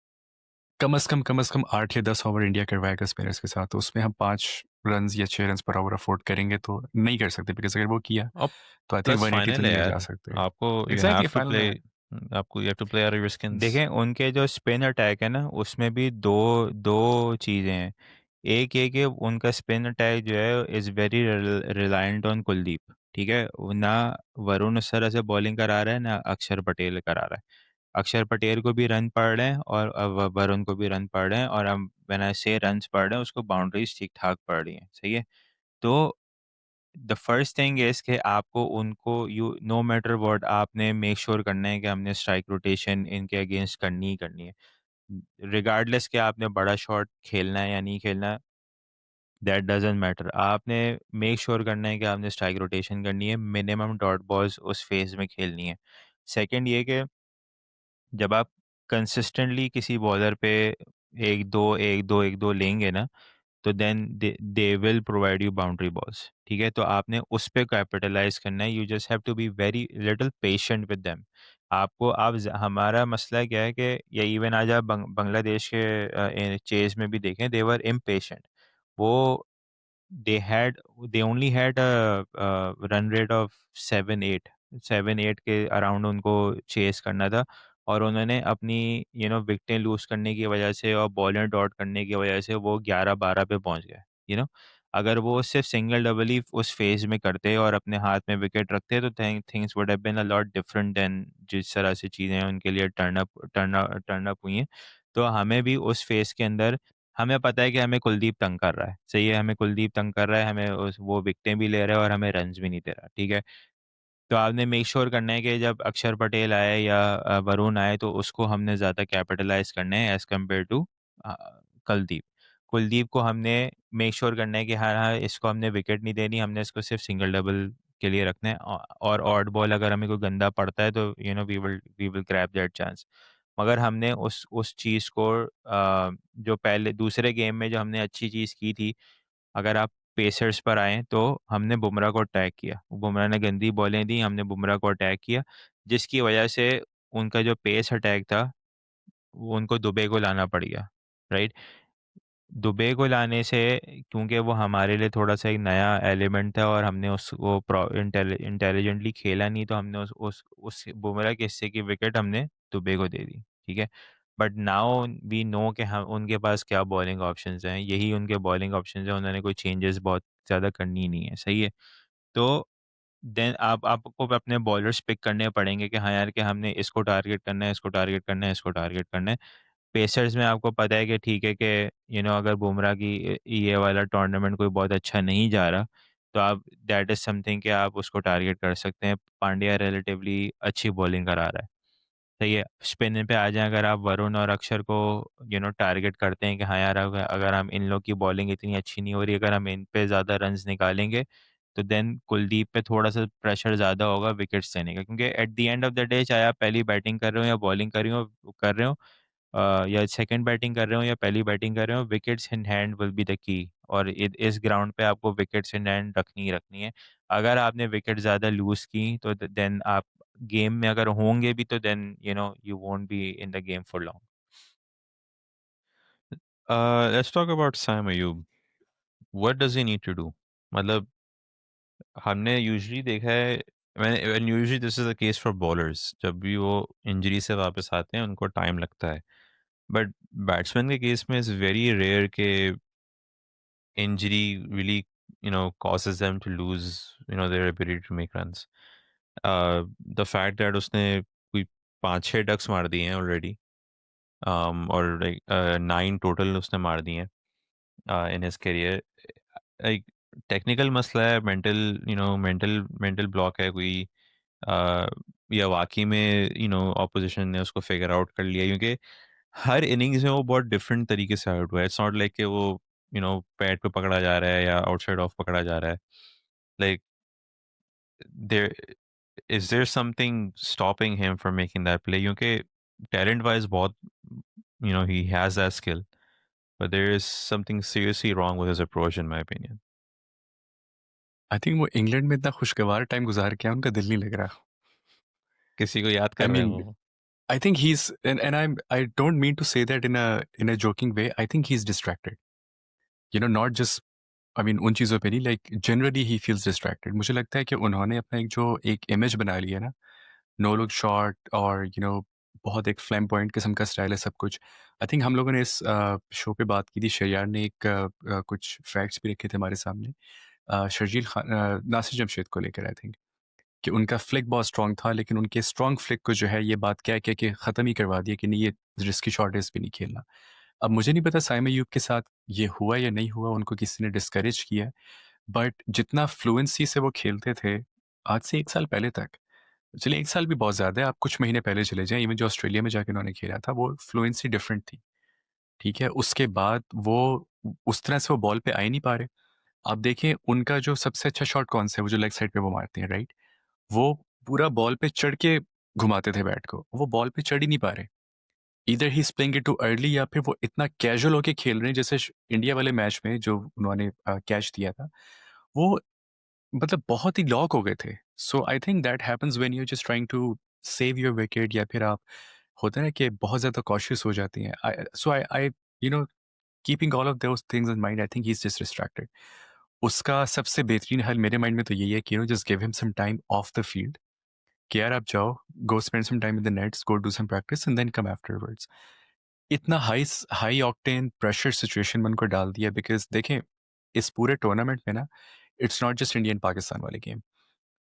कम से कम 8 या 10 ओवर इंडिया करवाएगा स्पिनर्स के साथ, तो उसमें हम 5 रन्स या 6 रन्स पर ओवर अफ़ोर्ड करेंगे तो नहीं कर सकते बिकॉज़ अगर वो किया, और तो आई थिंक प्लस 180 तो फाइनल है नहीं ले जा यार, सकते। आपको you have exactly to final play, है। आपको you have to play out your skins. देखें उनके जो स्पिन अटैक है ना, उसमें भी दो दो चीज़ें हैं। एक ये कि उनका स्पिन अटैक जो है is very reliant on Kuldeep, ठीक है? वो ना वरुण उस तरह से बॉलिंग करा रहा है, ना अक्षर पटेल करा रहा है। अक्षर पटेल को भी रन पड़ रहे हैं और वरुण को भी रन पड़ रहे हैं, और व्हेन आई से रन्स पड़ रहे हैं, उसको बाउंड्रीज़ ठीक-ठाक पड़ रही हैं, सही है? तो द फर्स्ट थिंग इज़ कि आपको उनको यू नो मैटर व्हाट आपने मेक श्योर करना है कि हमने स्ट्राइक रोटेशन इनके अगेंस्ट करनी ही करनी है। रिगार्डलेस कि आपने बड़ा शॉट खेलना है या नहीं खेलना है, दैट डज़न्ट मैटर। आपने मेक श्योर करना है कि आपने स्ट्राइक रोटेशन करनी है, मिनिमम डॉट बॉल्स उस फ़ेज़ में खेलनी है। सेकंड ये कि जब आप कंसिस्टेंटली किसी बॉलर पे 1-2, 1-2, 1-2 लेंगे ना, तो then they will provide you boundary balls, ठीक है? तो आपने उस पे कैपिटलाइज़ करना है, you just have to be very little patient with them. आपको आप ज हमारा मसला क्या है कि या इवन आज आप बांग्लादेश के चेज़ में भी देखें, दे वर इम्पेशेंट। वो they only had a run rate of 7-8, 7-8 के अराउंड उनको चेज़ करना था, और उन्होंने अपनी विकेटें लूज़ करने की वजह से और बॉलर डॉट करने की वजह से वो 11-12 पे पहुँच गए, यू नो? अगर वो सिर्फ़ सिंगल डबल ही उस फ़ेज़ में करते और अपने हाथ में विकेट रखते, तो things would have been a lot different than जिस तरह से चीज़ें उनके लिए टर्न अप हुई हैं। तो हमें भी उस फ़ेज़ के अंदर, हमें पता है कि हमें कुलदीप तंग कर रहा है, सही है, हमें कुलदीप तंग कर रहा है, हमें वो विकेटें भी ले रहा है और हमें रन्स भी नहीं दे रहा, ठीक है? तो आपने मेक श्योर करना है कि जब अक्षर पटेल आए या वरुण आए तो उसको हमने ज़्यादा कैपिटलाइज़ करना है as compare to uh, Kuldeep. Kuldeep को हमने मेक श्योर करना है कि हाँ, हाँ, इसको हमने विकेट नहीं देनी, हमने इसको सिर्फ़ सिंगल डबल के लिए रखना है और ऑड बॉल अगर हमें कोई गंदा पड़ता है तो we will grab that chance. मगर हमने उस चीज़ को जो पहले दूसरे गेम में जो हमने अच्छी चीज़ की थी, अगर आप पेसर्स पर आएँ तो हमने बुमराह को अटैक किया। बुमराह ने गंदी बॉलें दी, हमने बुमराह को अटैक किया, जिसकी वजह से उनका जो पेस अटैक था, वो उनको दुबे को लाना पड़ गया, राइट? दुबे को लाने से क्योंकि वो हमारे लिए थोड़ा-सा एक नया एलिमेंट था और हमने उसको इंटेलिजेंटली खेला नहीं, तो हमने उस बुमराह के हिस्से की विकेट हमने दुबे को दे दी, ठीक है? बट नाउ वी नो कि हम उनके पास क्या बॉलिंग ऑप्शंस हैं, यही उनके बॉलिंग ऑप्शंस हैं, उन्होंने कोई चेंजेस बहुत ज़्यादा करनी नहीं है, सही है? तो देन आपको अपने बॉलर्स पिक करने पड़ेंगे कि हाँ यार, कि हमने इसको टारगेट करना है, इसको टारगेट करना है, इसको टारगेट करना है। पेसर्स में आपको पता है कि ठीक है कि अगर बुमराह की ये वाला टूर्नामेंट कोई बहुत अच्छा नहीं जा रहा, तो आप दैट इज़ समथिंग कि आप उसको टारगेट कर सकते हैं। पांड्या रिलेटिवली अच्छी बॉलिंग करा रहा है, सही है। स्पिन पे आ जाएँ, अगर आप वरुण और अक्षर को टारगेट करते हैं कि हाँ यार, अगर अगर हम इन लोग की बॉलिंग इतनी अच्छी नहीं हो रही, अगर हम इन पे ज़्यादा रन्स निकालेंगे, तो देन कुलदीप पे थोड़ा-सा प्रेशर ज़्यादा होगा विकेट्स लेने का। क्योंकि eight the end of the day, चाहे आप पहली बैटिंग कर रहे हो या बॉलिंग कर रहे हो, या सेकंड बैटिंग कर रहे हो या पहली बैटिंग कर रहे हो, wickets in hand will be the key. और इस ग्राउंड पे आपको विकेट्स इन हैंड रखनी ही रखनी है। अगर आपने विकेट ज़्यादा लूज़ की तो देन आप गेम में अगर होंगे भी, तो then you won't be in the game for long. Let's talk about Saim Ayub. What does he need to do? मतलब हमने यूजुअली देखा है, when usually this is the case for bowlers, जब भी वो इंजरी से वापस आते हैं उनको टाइम लगता है। बट बैट्समैन के केस में इट्स वेरी रेयर कि injury really, causes them to lose, their ability to make runs. The fact that उसने कोई 5-6 डक्स मार दिए हैं ऑलरेडी, और लाइक 9 टोटल उसने मार दिए हैं in his career. Like technical मसला है, मेंटल ब्लॉक है कोई, अ, या वाकई में ऑपोजिशन ने उसको फिगर आउट कर लिया, क्योंकि हर इनिंग्स में वो बहुत डिफरेंट तरीके से आउट हुआ है। इट्स नॉट लाइक कि वो पैड पे पकड़ा जा रहा है या आउटसाइड ऑफ पकड़ा जा रहा है। Like there is there something stopping him from making that play, क्योंकि टैलेंट वाइज बहुत, he has that skill, but there is something seriously wrong with his approach in my opinion. I think वो England में इतना खुशगवार time गुज़ार के आया, उनका दिल नहीं लग रहा। किसी को याद आई कर रहे हैं मीन वो? I think he's and I don't mean to say that in a joking way. I think he's distracted. Not just I mean उन चीज़ों पे नहीं, like generally he feels distracted. मुझे लगता है कि उन्होंने अपना एक इमेज बना लिया ना, नो लुक शॉट और बहुत एक फ्लैम किस्म का स्टाइल है सब कुछ। आई थिंक हम लोगों ने इस शो पे बात की थी, शरियार ने कुछ फैक्ट्स भी रखे थे हमारे सामने, नासिर जमशेद को लेकर आई थिंक, कि उनका फ्लिक बहुत स्ट्रॉन्ग था, लेकिन उनके स्ट्रॉन्ग फ्लिक को जो है ये बात कह के ख़त्म ही करवा दिया कि नहीं, ये रिस्की शॉट है, इस पे नहीं खेलना। अब मुझे नहीं पता साइम अयूब के साथ ये हुआ या नहीं हुआ, उनको किसी ने डिस्करेज किया, बट जितना फ्लुएंसी से वो खेलते थे आज से 1 साल पहले तक, चलिए 1 साल भी बहुत ज़्यादा है, आप कुछ महीने पहले चले जाएँ, इवन जो ऑस्ट्रेलिया में जाके उन्होंने खेला था, वो फ्लुएंसी डिफरेंट थी, ठीक है? उसके बाद वो उस तरह से वो बॉल पे आ ही नहीं पा रहे। आप देखें उनका जो सबसे अच्छा शॉट कौन-सा है, वो जो लेग साइड पे वो मारते हैं, राइट? वो पूरा बॉल पे चढ़ के घुमाते थे बैट को, वो बॉल पे चढ़ ही नहीं पा रहे। Either he is playing it too early, या फिर वो इतना कैजुअल होके खेल रहे हैं, जैसे इंडिया वाले मैच में जो उन्होंने कैच दिया था, वो मतलब बहुत ही लॉक हो गए थे। So I think that happens when you are just trying to save your wicket, या फिर आप होता है ना कि बहुत ज़्यादा कॉशियस हो जाती हैं। I you know keeping all of those things in mind, I think he is just distracted. उसका सबसे बेहतरीन हल मेरे माइंड में तो यही है कि just give him some time off the field, कि यार आप जाओ, go spend some time in the nets, go do some practice and then come afterwards. इतना हाई ऑक्टेन प्रेशर सिचुएशन में उनको डाल दिया, बिकॉज़ देखें इस पूरे टूर्नामेंट में ना, it's not just Indian Pakistan वाले गेम,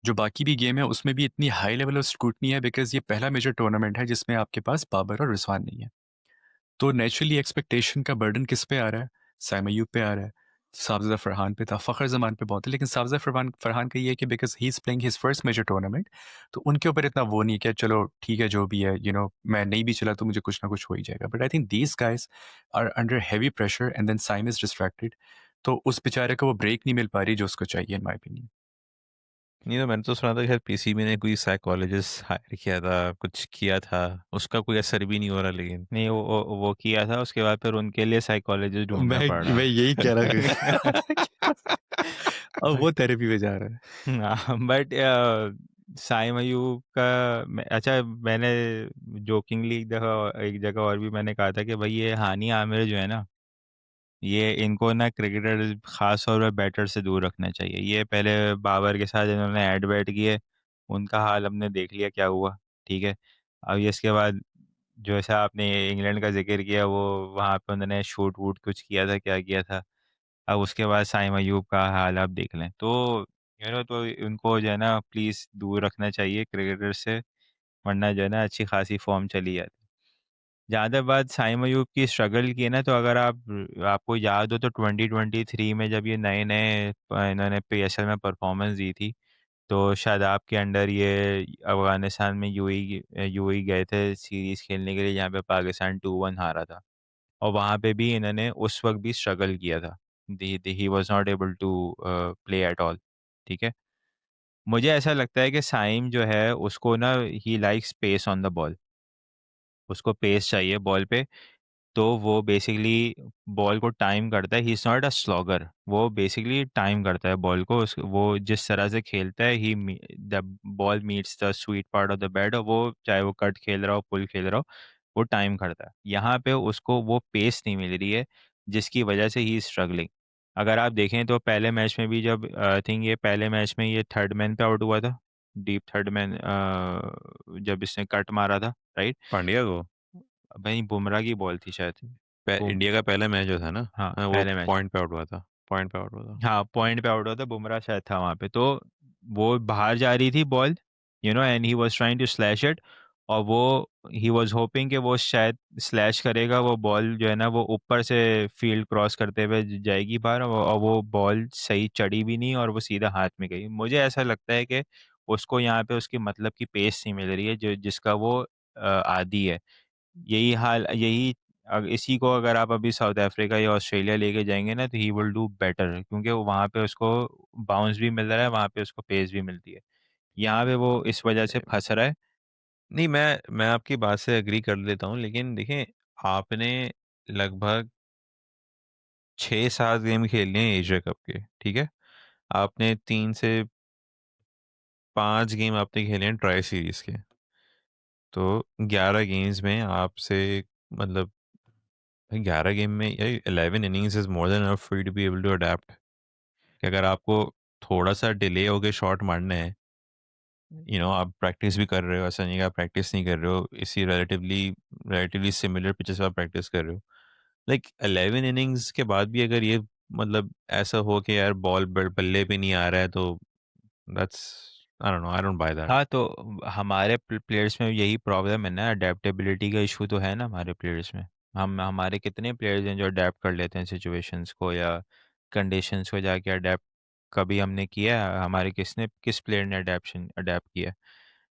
जो बाकी भी गेम है उसमें भी इतनी हाई लेवल ऑफ स्क्रूटनी है, बिकॉज़ ये पहला मेजर टूर्नामेंट है जिसमें आपके पास बाबर और रिजवान नहीं है। तो नेचुरली एक्सपेक्टेशन का बर्डन किस पे आ रहा है? सैम अयूब पे आ रहा है। साबज़ा फरहान पे था, फ़खर ज़मान पे बहुत है, लेकिन साबज़ा फरहान फरहान का ये है कि because he is playing his first major tournament, तो उनके ऊपर इतना वो नहीं है कि चलो ठीक है जो भी है, मैं नहीं भी चला तो मुझे कुछ ना कुछ हो ही जाएगा। But I think these guys are under heavy pressure and then Saim is distracted, तो उस बेचारे को वो ब्रेक नहीं मिल पा रही जो उसको चाहिए इन माय ओपिनियन। नहीं तो मैंने तो सुना था खैर पीसीबी ने कोई साइकोलॉजिस्ट हायर किया था, कुछ किया था, उसका कोई असर भी नहीं हो रहा लेकिन। नहीं, वो किया था, उसके बाद फिर उनके लिए साइकोलॉजिस्ट ढूँढना मैं पड़ा। मैं यही कह रहा था। अब वो थेरेपी में जा रहा है। हाँ, बट साइम अयूब का अच्छा, मैंने जोकिंगली एक जगह और भी मैंने कहा था कि भाई ये हानि आमिर जो है ना, ये इनको ना क्रिकेटर ख़ास तौर पे बैटर से दूर रखना चाहिए। ये पहले बाबर के साथ इन्होंने एड बैट किए, उनका हाल हमने देख लिया क्या हुआ, ठीक है? अब ये इसके बाद जो ऐसा आपने इंग्लैंड का ज़िक्र किया, वो वहाँ पे उन्होंने शूट-वूट कुछ किया था, क्या किया था? अब उसके बाद साइम अयूब का हाल आप देख लें। तो तो उनको जो है ना प्लीज़ दूर रखना चाहिए क्रिकेटर से, वरना जो है ना अच्छी खासी फ़ॉर्म चली जाती है। जहाँ तक बात साइम अयूब की स्ट्रगल की है ना, तो अगर आपको याद हो तो 2023 में जब ये नए-नए इन्होंने पीएसएल में परफ़ॉर्मेंस दी थी, तो शादाब के अंडर ये अफ़गानिस्तान में यूएई गए थे सीरीज़ खेलने के लिए, जहाँ पे पाकिस्तान 2-1 हारा था। और वहाँ पे भी इन्होंने उस वक़्त भी स्ट्रगल किया था। He was not able to play at all, ठीक है? मुझे ऐसा लगता है कि साइम जो है उसको ना he likes pace on the ball, उसको पेस चाहिए बॉल पे। तो वो बेसिकली बॉल को टाइम करता है, he is not a slogger, वो बेसिकली टाइम करता है बॉल को। वो जिस तरह से खेलता है, the ball meets the sweet part of the bat, और वो चाहे वो कट खेल रहा हो, पुल खेल रहा हो, वो टाइम करता है। यहाँ पे उसको वो पेस नहीं मिल रही है, जिसकी वजह से ही इज़ स्ट्रगलिंग। अगर आप देखें तो पहले मैच में भी जब आई थिंक ये पहले मैच में ये थर्ड मैन पे आउट हुआ था, डीप थर्ड मैन, जब इसने कट मारा था, राइट? पांड्या को भाई बुमराह की बॉल थी शायद। बुम इंडिया का पहला मैच जो था ना, हाँ, हाँ, वो पहले मैच में। पॉइंट पे आउट हुआ था, पॉइंट पे आउट हुआ था। हाँ, पॉइंट पे आउट हुआ था, बुमराह शायद था वहाँ पे। तो वो बाहर जा रही थी ball, and he was trying to slash it, और वो ही वाज़ होपिंग कि वो शायद स्लैश करेगा, वो बॉल जो है ना वो ऊपर से फील्ड क्रॉस करते हुए जाएगी बाहर, और वो बॉल सही चढ़ी भी नहीं और वो सीधा हाथ में गई। मुझे ऐसा लगता है कि उसको यहाँ पे उसकी मतलब की पेस नहीं मिल रही है, जो जिसका वो आदी है। इसी को अगर आप अभी साउथ अफ्रीका या ऑस्ट्रेलिया लेके जाएँगे ना, तो ही विल डू बेटर, क्योंकि वो वहाँ पे उसको बाउंस भी मिल रहा है, वहाँ पे उसको पेस भी मिलती है। यहाँ पे वो इस वजह से फँस रहा है। नहीं, मैं आपकी बात से एग्री कर लेता हूँ, लेकिन देखें, आपने लगभग 6-7 गेम खेलने हैं एशिया कप के, ठीक है? आपने 3 से 5 गेम आपने खेले हैं ट्राई सीरीज़ के। तो 11 गेम्स में आपसे मतलब 11 गेम में या 11 innings is more than enough for you to be able to adapt, कि अगर आपको थोड़ा-सा डिले होके शॉट मारना है, आप प्रैक्टिस भी कर रहे हो, ऐसा नहीं है कि आप प्रैक्टिस नहीं कर रहे हो, इसी रिलेटिवली रिलेटिवली सिमिलर पिचेस पे आप प्रैक्टिस कर रहे हो। लाइक 11 इनिंग्स के बाद भी अगर ये मतलब ऐसा हो कि यार बॉल बल्ले पे नहीं आ रहा है, तो that's I don't know, I don't by that. हाँ, तो हमारे प्लेयर्स में यही प्रॉब्लम है ना, अडेप्टेबिलिटी का इशू तो है ना हमारे प्लेयर्स में। हमारे कितने प्लेयर्स हैं जो अडेप्ट कर लेते हैं सिचुएशंस को या कंडीशंस को, जाके अडेप्ट कभी हमने किया है? हमारे किस प्लेयर ने अडेप्ट किया है?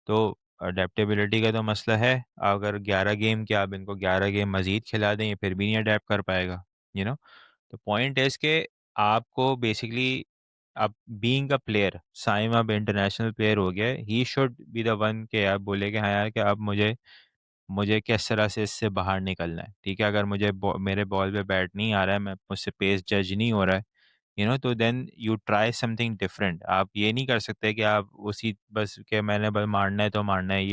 तो अडेप्टेबिलिटी का तो मसला है। अगर 11 गेम क्या, आप इनको 11 गेम मज़ीद खिला दें, ये फिर भी नहीं अडेप्ट कर पाएगा, you know? The point is कि आपको बेसिकली, अब बीइंग अ प्लेयर, साइम अब इंटरनेशनल प्लेयर हो गया है, he should be the one के आप बोले कि हाँ यार, कि अब मुझे मुझे किस तरह से इससे बाहर निकलना है, ठीक है? अगर मेरे बॉल पे बैट नहीं आ रहा है, मुझसे पेस जज नहीं हो रहा है, तो then you try something different. आप ये नहीं कर सकते कि आप उसी बस कि मैंने बस मारना है तो मारना है।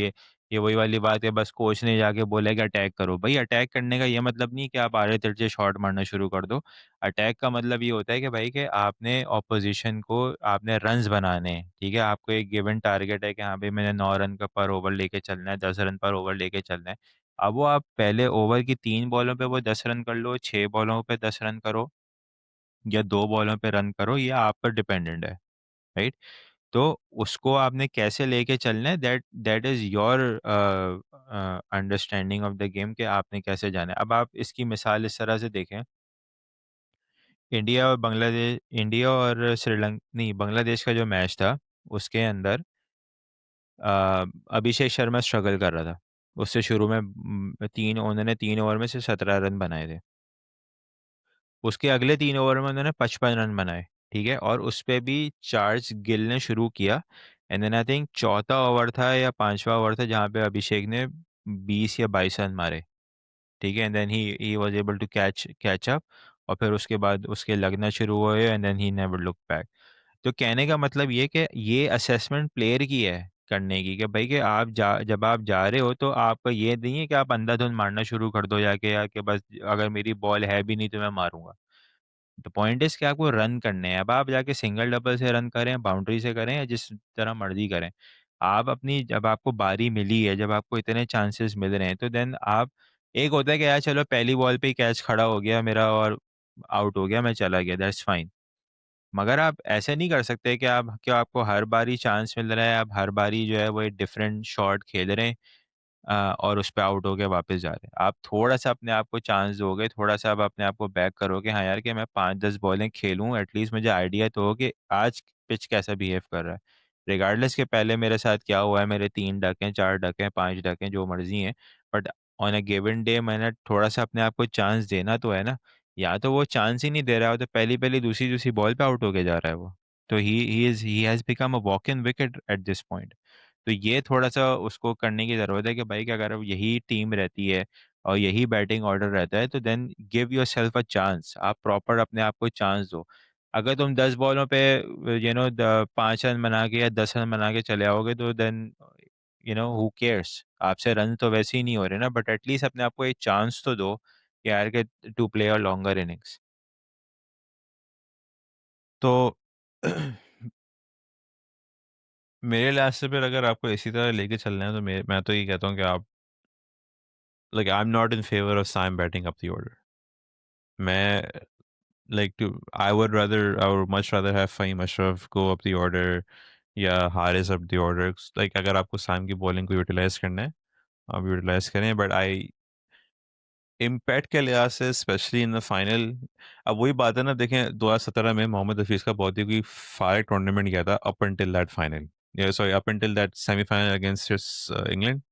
ये वही वाली बात है, बस कोच ने जाके बोला कि अटैक करो। भाई, अटैक करने का ये मतलब नहीं कि आप आड़े तिरछे शॉट मारना शुरू कर दो। अटैक का मतलब ये होता है कि भाई, कि आपने ऑपोजिशन को, आपने रन्स बनाने हैं, ठीक है? आपको एक गिवन टारगेट है कि हाँ भाई, मैंने 9 रन का पर ओवर लेके चलना है, 10 रन पर ओवर लेके चलना है। अब वो आप पहले ओवर की 3 बॉलों पे वो 10 रन कर लो, 6 बॉलों पे 10 रन करो, या 2 बॉलों पे रन करो, ये आप पर डिपेंडेंट है, राइट? तो उसको आपने कैसे लेके चलना है, that that is your understanding of the game, कि आपने कैसे जाना है। अब आप इसकी मिसाल इस तरह से देखें इंडिया और श्रीलंका नहीं, बांग्लादेश का जो मैच था, उसके अंदर अभिषेक शर्मा स्ट्रगल कर रहा था। उससे शुरू में 3 ओवर में से 17 रन बनाए थे। उसके अगले 3 ओवर में उन्होंने 55 रन बनाए, ठीक है? और उस पे भी चार्ल्स गिल ने शुरू किया, एंड देन आई थिंक चौथा ओवर था या 5वां ओवर था जहाँ पे अभिषेक ने 20 या 22 रन मारे, ठीक है? And then he was able to catch up, और फिर उसके बाद उसके लगना शुरू हुए, and then he never look back. तो कहने का मतलब ये कि ये असेसमेंट प्लेयर की है करने की, कि भाई कि जब आप जा रहे हो तो आपका ये नहीं है कि आप अंधाधुंध मारना शुरू कर दो जाके, या कि बस अगर मेरी बॉल है भी नहीं तो मैं मारूंगा। द पॉइंट इज कि आपको रन करने हैं। अब आप जाके सिंगल डबल से रन करें, बाउंड्री से करें, या जिस तरह मर्जी करें, आप अपनी जब आपको बारी मिली है, जब आपको इतने चांसेस मिल रहे हैं, तो देन आप, एक होता है कि यार चलो पहली बॉल पे ही कैच खड़ा हो गया मेरा और आउट हो गया, मैं चला गया, दैट्स फाइन। मगर आप ऐसे नहीं कर सकते कि आपको हर बारी चांस मिल रहा है, आप हर बारी जो है वो एक डिफरेंट शॉट खेल रहे हैं, और उस पे आउट हो के वापस जा रहे हैं। आप थोड़ा-सा अपने आप को चांस दोगे, थोड़ा-सा आप अपने आप को बैक करोगे, हाँ यार, कि मैं 5-10 बॉलें खेलूँ, एटलीस्ट मुझे आइडिया तो हो कि आज पिच कैसा बिहेव कर रहा है। रिगार्डलेस कि पहले मेरे साथ क्या हुआ है, मेरे 3 डक हैं, 4 डक हैं, 5 डक हैं, जो मर्ज़ी हैं, but on a given day मैंने थोड़ा-सा अपने आप को चांस देना तो है ना। या तो वो चांस ही नहीं दे रहा है, तो पहली-पहली, दूसरी-दूसरी बॉल पे आउट होके जा रहा है वो। तो ही has become a walk in wicket eight this point. तो ये थोड़ा-सा उसको करने की ज़रूरत है कि भाई, कि अगर अब यही टीम रहती है और यही बैटिंग ऑर्डर रहता है, तो then give yourself a chance. आप प्रॉपर अपने आप को चांस दो। अगर तुम 10 बॉलों पे 5 रन बना के या 10 रन बना के चले आओगे, तो देन हू केयर्स? आपसे रन तो वैसे ही नहीं हो रहे ना, बट एटलीस्ट अपने आप को एक चांस तो दो कि यार, कि to play a longer innings. तो मेरे लिहाज से फिर अगर आपको इसी तरह लेके चलना है, तो मैं तो ये कहता हूँ कि आप, like, I am not in favour of Saim batting up the order. मैं, like, to I would much rather have Faheem Ashraf go up the order, या Haris up the order. Like, अगर आपको साइम की बॉलिंग को यूटिलाइज़ करना है, आप यूटिलाइज़ करें, बट आई इम्पैक्ट के लिहाज से स्पेशली इन द फाइनल, अब वही बात है ना, देखें 2017 में मोहम्मद हफीज़ का बहुत ही कोई फायर टूर्नामेंट किया था अप अंटिल दैट फाइनल, या sorry, up until that semifinal against England,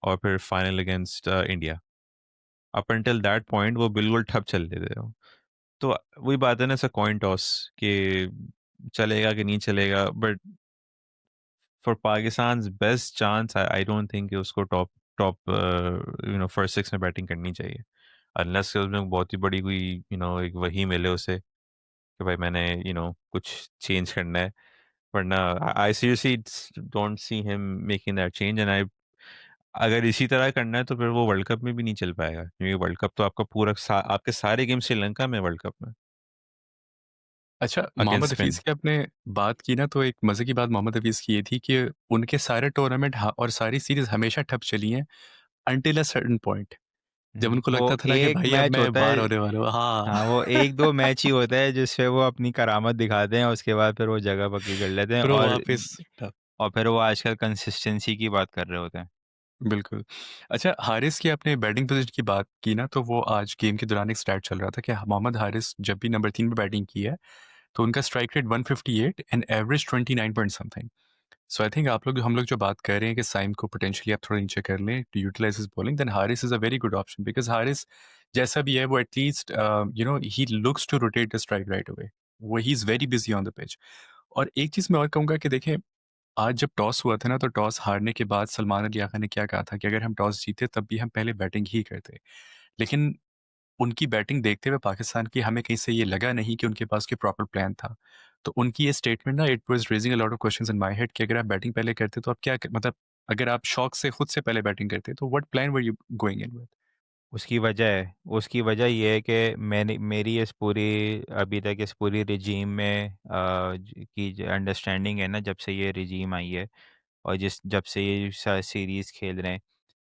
और फिर final against India. Up until that point वो बिल्कुल ठप चल रहे थे वो। तो वही बात है ना, ऐसा कॉइन टॉस कि चलेगा कि नहीं चलेगा, but for Pakistan best chance, I don't think कि उसको टॉप टॉप फर्स्ट सिक्स में बैटिंग करनी चाहिए, अनलेस उसमें बहुत ही बड़ी कोई एक वही मिले उसे कि भाई मैंने कुछ चेंज करना है, वरना I seriously don't see him making that change. And I, अगर इसी तरह करना है तो फिर वो वर्ल्ड कप में भी नहीं चल पाएगा, क्योंकि वर्ल्ड कप तो आपका आपके सारे गेम श्रीलंका में, वर्ल्ड कप में अच्छा, मोहम्मद अगेंस्ट हफ़ीज़ स्पिन। की आपने बात की ना, तो एक मज़े की बात मोहम्मद हफ़ीज़ की ये थी कि उनके सारे टूर्नामेंट और सारी सीरीज़ हमेशा ठप चली हैं अंटिल अ सर्टेन पॉइंट। जब उनको वो लगता था ना कि एक भाई अब मैच मैं होता बाहर है, होने वाला हूँ। हाँ। हाँ, वो 1-2 मैच ही होता है जिसपे वो अपनी करामत दिखाते हैं, उसके बाद फिर वो जगह पक्की कर लेते हैं, फिर वो वापस ठप। और फिर वो आजकल कंसिस्टेंसी की बात कर रहे होते हैं। बिल्कुल। अच्छा, हारिस की आपने बैटिंग पोज़ीशन की बात की ना, तो वो आज गेम के दौरान एक स्टैट चल रहा था कि मोहम्मद हारिस जब भी नंबर 3 पे बैटिंग की है, तो उनका strike rate 158 and average 29 point something. So I think हम लोग जो बात कर रहे हैं कि साइम को पोटेंशियली आप थोड़ा नीचे कर लें to utilise his bowling, then Haris is a very good option because Haris जैसा भी है वो at least he looks to rotate the strike right away. वो he is very busy on the pitch. और एक चीज़ मैं और कहूँगा कि देखें, आज जब टॉस हुआ था ना, तो टॉस हारने के बाद सलमान अली आगा ने क्या कहा था कि अगर हम टॉस जीते तब भी हम पहले बैटिंग ही करते। लेकिन उनकी बैटिंग देखते हुए पाकिस्तान की हमें कहीं से ये लगा नहीं कि उनके पास कोई प्रॉपर प्लान था। तो उनकी ये स्टेटमेंट ना, it was raising a lot of questions in my head कि अगर आप बैटिंग पहले करते तो आप क्या मतलब अगर आप शौक से खुद से पहले बैटिंग करते तो what plan were you going in with? उसकी वजह ये है कि मेरी इस पूरी अभी तक इस पूरी रिजीम में की जो अंडरस्टैंडिंग है ना, जब से ये रिजीम आई है और जब से ये सीरीज खेल रहे हैं,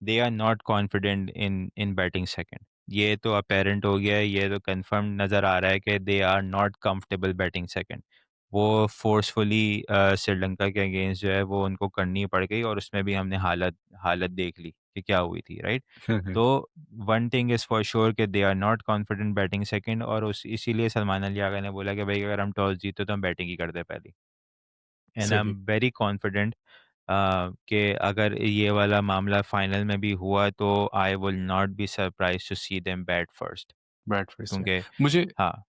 they are not confident in in batting second. ये तो अपेरेंट हो गया है, ये तो कंफर्म नज़र आ रहा है कि they are not comfortable batting second. वो फ़ोर्सफुली श्रीलंका के अगेंस्ट जो है वो उनको करनी पड़ गई और उसमें भी हमने हालत हालत देख ली कि क्या हुई थी, राइट? तो one thing is for sure कि they are not confident batting second और उस इसीलिए सलमान अली आगा ने बोला कि भाई अगर हम टॉस जीते तो हम बैटिंग ही करते पहले। एंड आई एम सही। वेरी कॉन्फिडेंट कि अगर ये वाला मामला फाइनल में भी हुआ तो I will not be surprised to see them bat first bat first है। क्योंकि मुझे हाँ,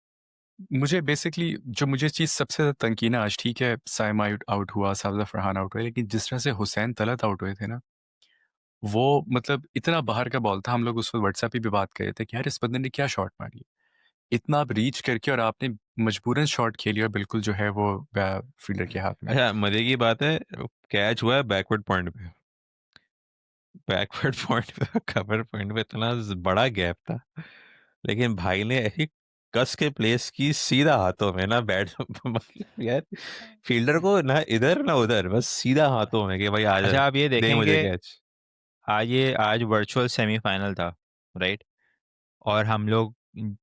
मुझे बेसिकली जो मुझे चीज़ सबसे ज़्यादा तंग की ना आज, ठीक है साइम आउट आउट हुआ, साजिद फरहान आउट हुए, लेकिन जिस तरह से हुसैन तलत आउट हुए थे ना, वो मतलब इतना बाहर का बॉल था, हम लोग उस वक़्त व्हाट्सएप पे भी बात कर रहे थे कि यार इस बंदे ने क्या शॉट मारी। इतना आप रीच करके और आपने मजबूरन शॉट खेली और बिल्कुल जो है वो फील्डर के हाथ में। अच्छा, मजे की बात है, कैच हुआ है बैकवर्ड पॉइंट पे। बैकवर्ड पॉइंट पे, कवर पॉइंट पे इतना बड़ा गैप था, लेकिन भाई ने ऐसी कस के प्लेस की सीधा हाथों में ना बैट मतलब यार, फील्डर को ना इधर ना उधर, बस सीधा हाथों में कि भाई आ जा, अच्छा आप ये दे देखें मुझे कि कैच। आज वर्चुअल सेमीफाइनल था, राइट? और हम लोग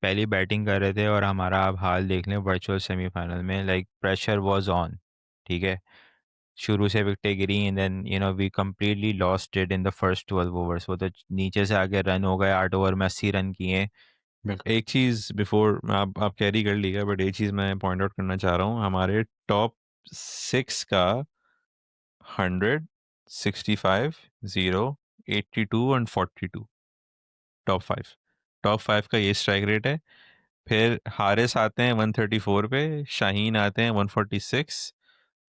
पहली बैटिंग कर रहे थे और हमारा आप हाल देख लें वर्चुअल सेमीफाइनल में, लाइक प्रेशर वाज ऑन, ठीक है? शुरू से विकेटें गिरी and then we completely lost it in the first 12 overs. वो तो नीचे से आगे रन हो गए, 8 ओवर में 80 रन किए। बिल्कुल। एक चीज़ बिफोर आप कैरी कर लीजिएगा, बट एक चीज़ मैं पॉइंट आउट करना चाह रहा हूँ, हमारे टॉप 6 का 100, 65, 0, 82 एंड 42, टॉप 5 का ये स्ट्राइक रेट है। फिर हारिस आते हैं 134 पे, शाहीन आते हैं 146,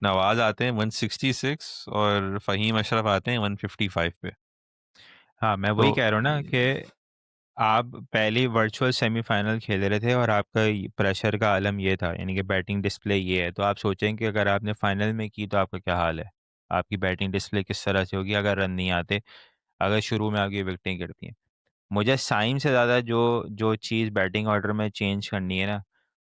नवाज आते हैं 166 और फ़हीम अशरफ आते हैं 155 पे। हाँ, मैं तो वही कह रहा हूँ ना कि आप पहले वर्चुअल सेमीफाइनल खेल रहे थे और आपका प्रेशर का आलम ये था, यानी कि बैटिंग डिस्प्ले ये है, तो आप सोचें कि अगर आपने फाइनल में की तो आपका क्या हाल है? आपकी बैटिंग डिस्प्ले किस तरह से होगी अगर रन नहीं आते, अगर शुरू में आपकी विकेटें गिरती हैं। मुझे साइम से ज़्यादा जो जो चीज़ बैटिंग ऑर्डर में चेंज करनी है ना,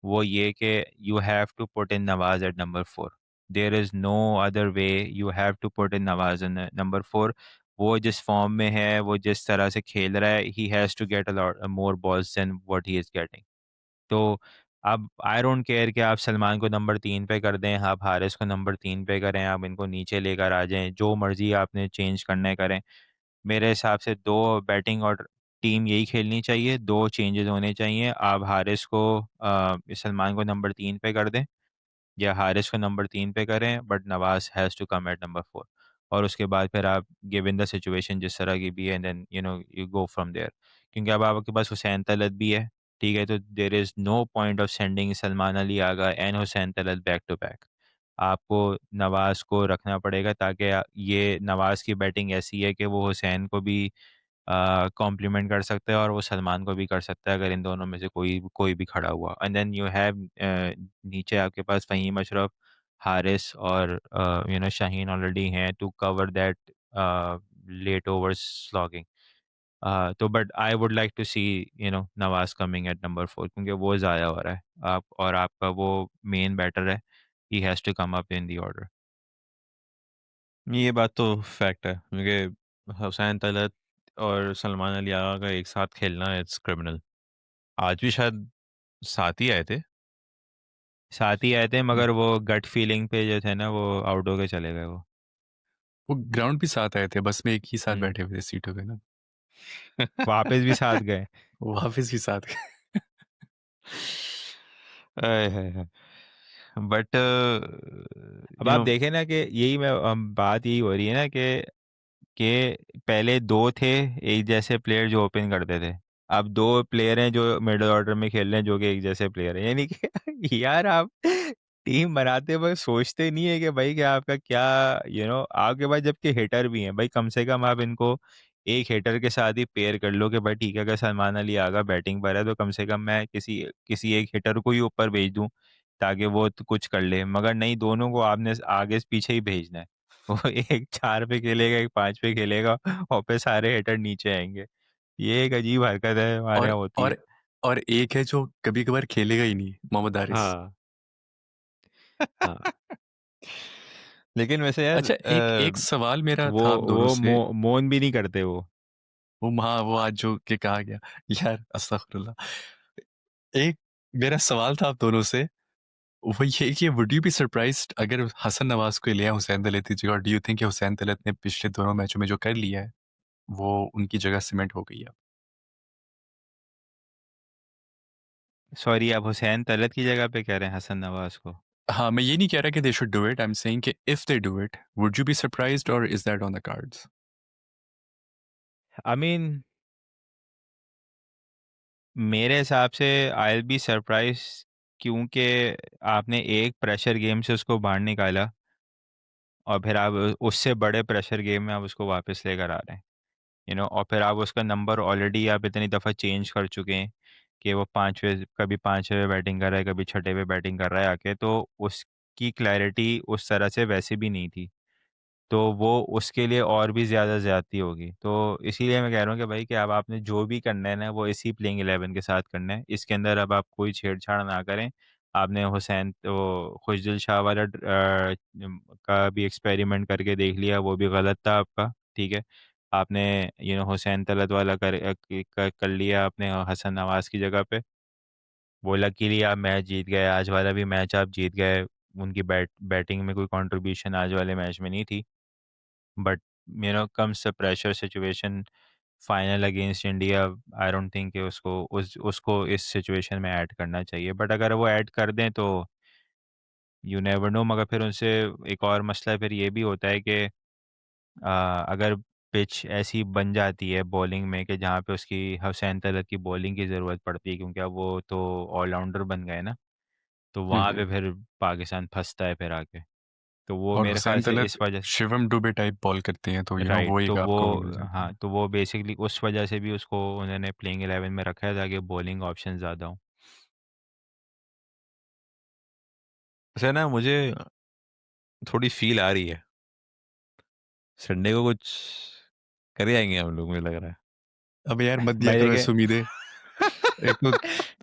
वो ये कि you have to put in Nawaz at number 4। There is no other way, you have to put in Nawaz in number 4। वो जिस फॉर्म में है, वो जिस तरह से खेल रहा है, he has to get a lot more balls than what he is getting. तो अब आई डोंट केयर कि आप सलमान को नंबर 3 पे कर दें, आप हारिस को नंबर 3 पे करें, आप इनको नीचे लेकर आ जाएँ, जो मर्ज़ी आपने चेंज करना है करें। मेरे हिसाब से 2 बैटिंग और टीम यही खेलनी चाहिए, 2 चेंजेज़ होने चाहिए। आप हारिस को सलमान को नंबर 3 पे कर दें या हारिस को नंबर 3 पे करें, but Nawaz has to come at number 4 और उसके बाद फिर आप गिवन द सिचुएशन जिस तरह की भी है, and then you go from there. क्योंकि अब आपके पास हुसैन तलत भी है, ठीक है? तो there is no point of sending Salman Ali Agha and Hussain Talat back to back. आपको नवाज़ को रखना पड़ेगा ताकि ये नवाज़ की बैटिंग ऐसी है कि वो हुसैन को भी कॉम्प्लीमेंट कर सकता है और वो सलमान को भी कर सकता है अगर इन दोनों में से कोई कोई भी खड़ा हुआ। एंड देन यू हैव नीचे आपके पास फ़हीम अशरफ, हारिस और शाहीन ऑलरेडी हैं to cover that late overs slogging. तो but I would like to see Nawaz coming at number 4 क्योंकि वो ज़ाया हो रहा है। आप और आपका वो मेन बैटर है, he has to come up in the order. ये बात तो फैक्ट है, क्योंकि हुसैन तलत और सलमान अली आगा का एक साथ खेलना इट्स क्रिमिनल। आज भी शायद साथ ही आए थे। साथ ही आए थे हुँ। मगर वो गट फीलिंग पे जो थे ना वो आउट होके चले गए वो। वो ग्राउंड भी साथ आए थे, बस में एक ही साथ हुँ। बैठे हुए थे सीटों पे ना। वापस भी साथ गए। वापस भी साथ गए। आय हाय हाय! बट अब यू आप नो देखें ना कि यही बात यही हो रही है ना कि पहले 2 थे एक जैसे प्लेयर जो ओपन करते थे। अब 2 प्लेयर हैं जो मिडल ऑर्डर में खेल रहे हैं जो कि एक जैसे प्लेयर हैं। यानी कि यार आप टीम बनाते वक़्त सोचते नहीं है कि भाई कि आपका क्या आपके पास जबकि हिटर भी हैं। भाई कम से कम आप इनको एक हिटर के साथ ही पेयर कर लो कि भाई ठीक है अगर सलमान अली आगा बैटिंग पर है तो कम से कम मैं किसी किसी एक हिटर को ही ऊपर भेज दूँ ताकि वो तो कुछ कर ले। मगर नहीं दोनों को आपने आगे से पीछे ही भेजना है। वो एक 4 पे खेलेगा, एक 5 पे खेलेगा और फिर सारे हिटर नीचे आएँगे। ये एक अजीब हरकत है हमारे और यहाँ होती है। और और एक है जो कभी-कभार खेलेगा ही नहीं, मोहम्मद हारिस। हाँ, हाँ। लेकिन वैसे यार अच्छा, एक एक सवाल मेरा वो था आप दोनों वो से। मौन भी नहीं करते वो। वो आज जो कि कहा गया, यार अस्तगफुरुल्लाह। एक मेरा सवाल था आप दोनों से, वही है कि वुड यू बी सरप्राइज्ड अगर हसन नवाज को लिया हुसैन दलत की जगह, और डू यू थिंक कि हुसैन दलत ने पिछले दोनों मैचों में जो कर लिया है वो उनकी जगह सीमेंट हो गई है? सॉरी, आप हुसैन तलत की जगह पे कह रहे हैं हसन नवाज को? हाँ, मैं ये नहीं कह रहा कि they should do it, I am saying कि if they do it would you be surprised और is that on the cards? I mean, मेरे हिसाब से आई विल बी सरप्राइज, क्योंकि आपने एक प्रेशर गेम से उसको बाहर निकाला और फिर आप उससे बड़े प्रेशर गेम में आप उसको वापस लेकर आ रहे हैं, और फिर आप उसका नंबर ऑलरेडी आप इतनी दफ़ा चेंज कर चुके हैं कि वो पाँचवें, कभी पाँचवें पे बैटिंग कर रहा है, कभी छठे पे बैटिंग कर रहा है आके, तो उसकी क्लैरिटी उस तरह से वैसे भी नहीं थी, तो वो उसके लिए और भी ज़्यादा ज़्यादती होगी। तो इसीलिए मैं कह रहा हूँ कि भाई कि अब आपने जो भी करना है ना, वो इसी प्लेइंग 11 के साथ करना है। इसके अंदर अब आप कोई छेड़छाड़ ना करें। आपने हुसैन तो खुशदिल शाह वाला का भी एक्सपेरिमेंट करके देख लिया, वो भी गलत था आपका, ठीक है। आपने हुसैन तलत वाला कर लिया आपने हसन नवाज की जगह पे। वो लकीली आप मैच जीत गए, आज वाला भी मैच आप जीत गए। उनकी बैटिंग में कोई कंट्रीब्यूशन आज वाले मैच में नहीं थी। But comes the pressure situation, final against India, I don't think कि उसको इस सिचुएशन में ऐड करना चाहिए, बट अगर वो ऐड कर दें तो यू नेवर नो। मगर फिर उनसे एक और मसला फिर ये भी होता है कि अगर पिच ऐसी बन जाती है बॉलिंग में कि जहाँ पे उसकी हुसैन तलत की बॉलिंग की ज़रूरत पड़ती है, क्योंकि अब वो तो ऑलराउंडर बन गए ना, तो वहाँ पे फिर पाकिस्तान फंसता है फिर आके। तो वो और मेरे ख्याल हुसैन से तलत इस वजह, शिवम दुबे टाइप बॉल करते हैं, तो राइट, वो तो एक वो, आपको वो मिल जाता हाँ, है। तो वो बेसिकली उस वजह से भी उसको उन्होंने प्लेइंग 11 में रखा है ताकि बॉलिंग ऑप्शन ज़्यादा हो। वैसे ना मुझे थोड़ी फील आ रही है संडे को कुछ कर ही आएंगे हम लोग, मुझे लग रहा अब यार मत दिया भाई करो देखे, ऐसी उम्मीदें। एक तो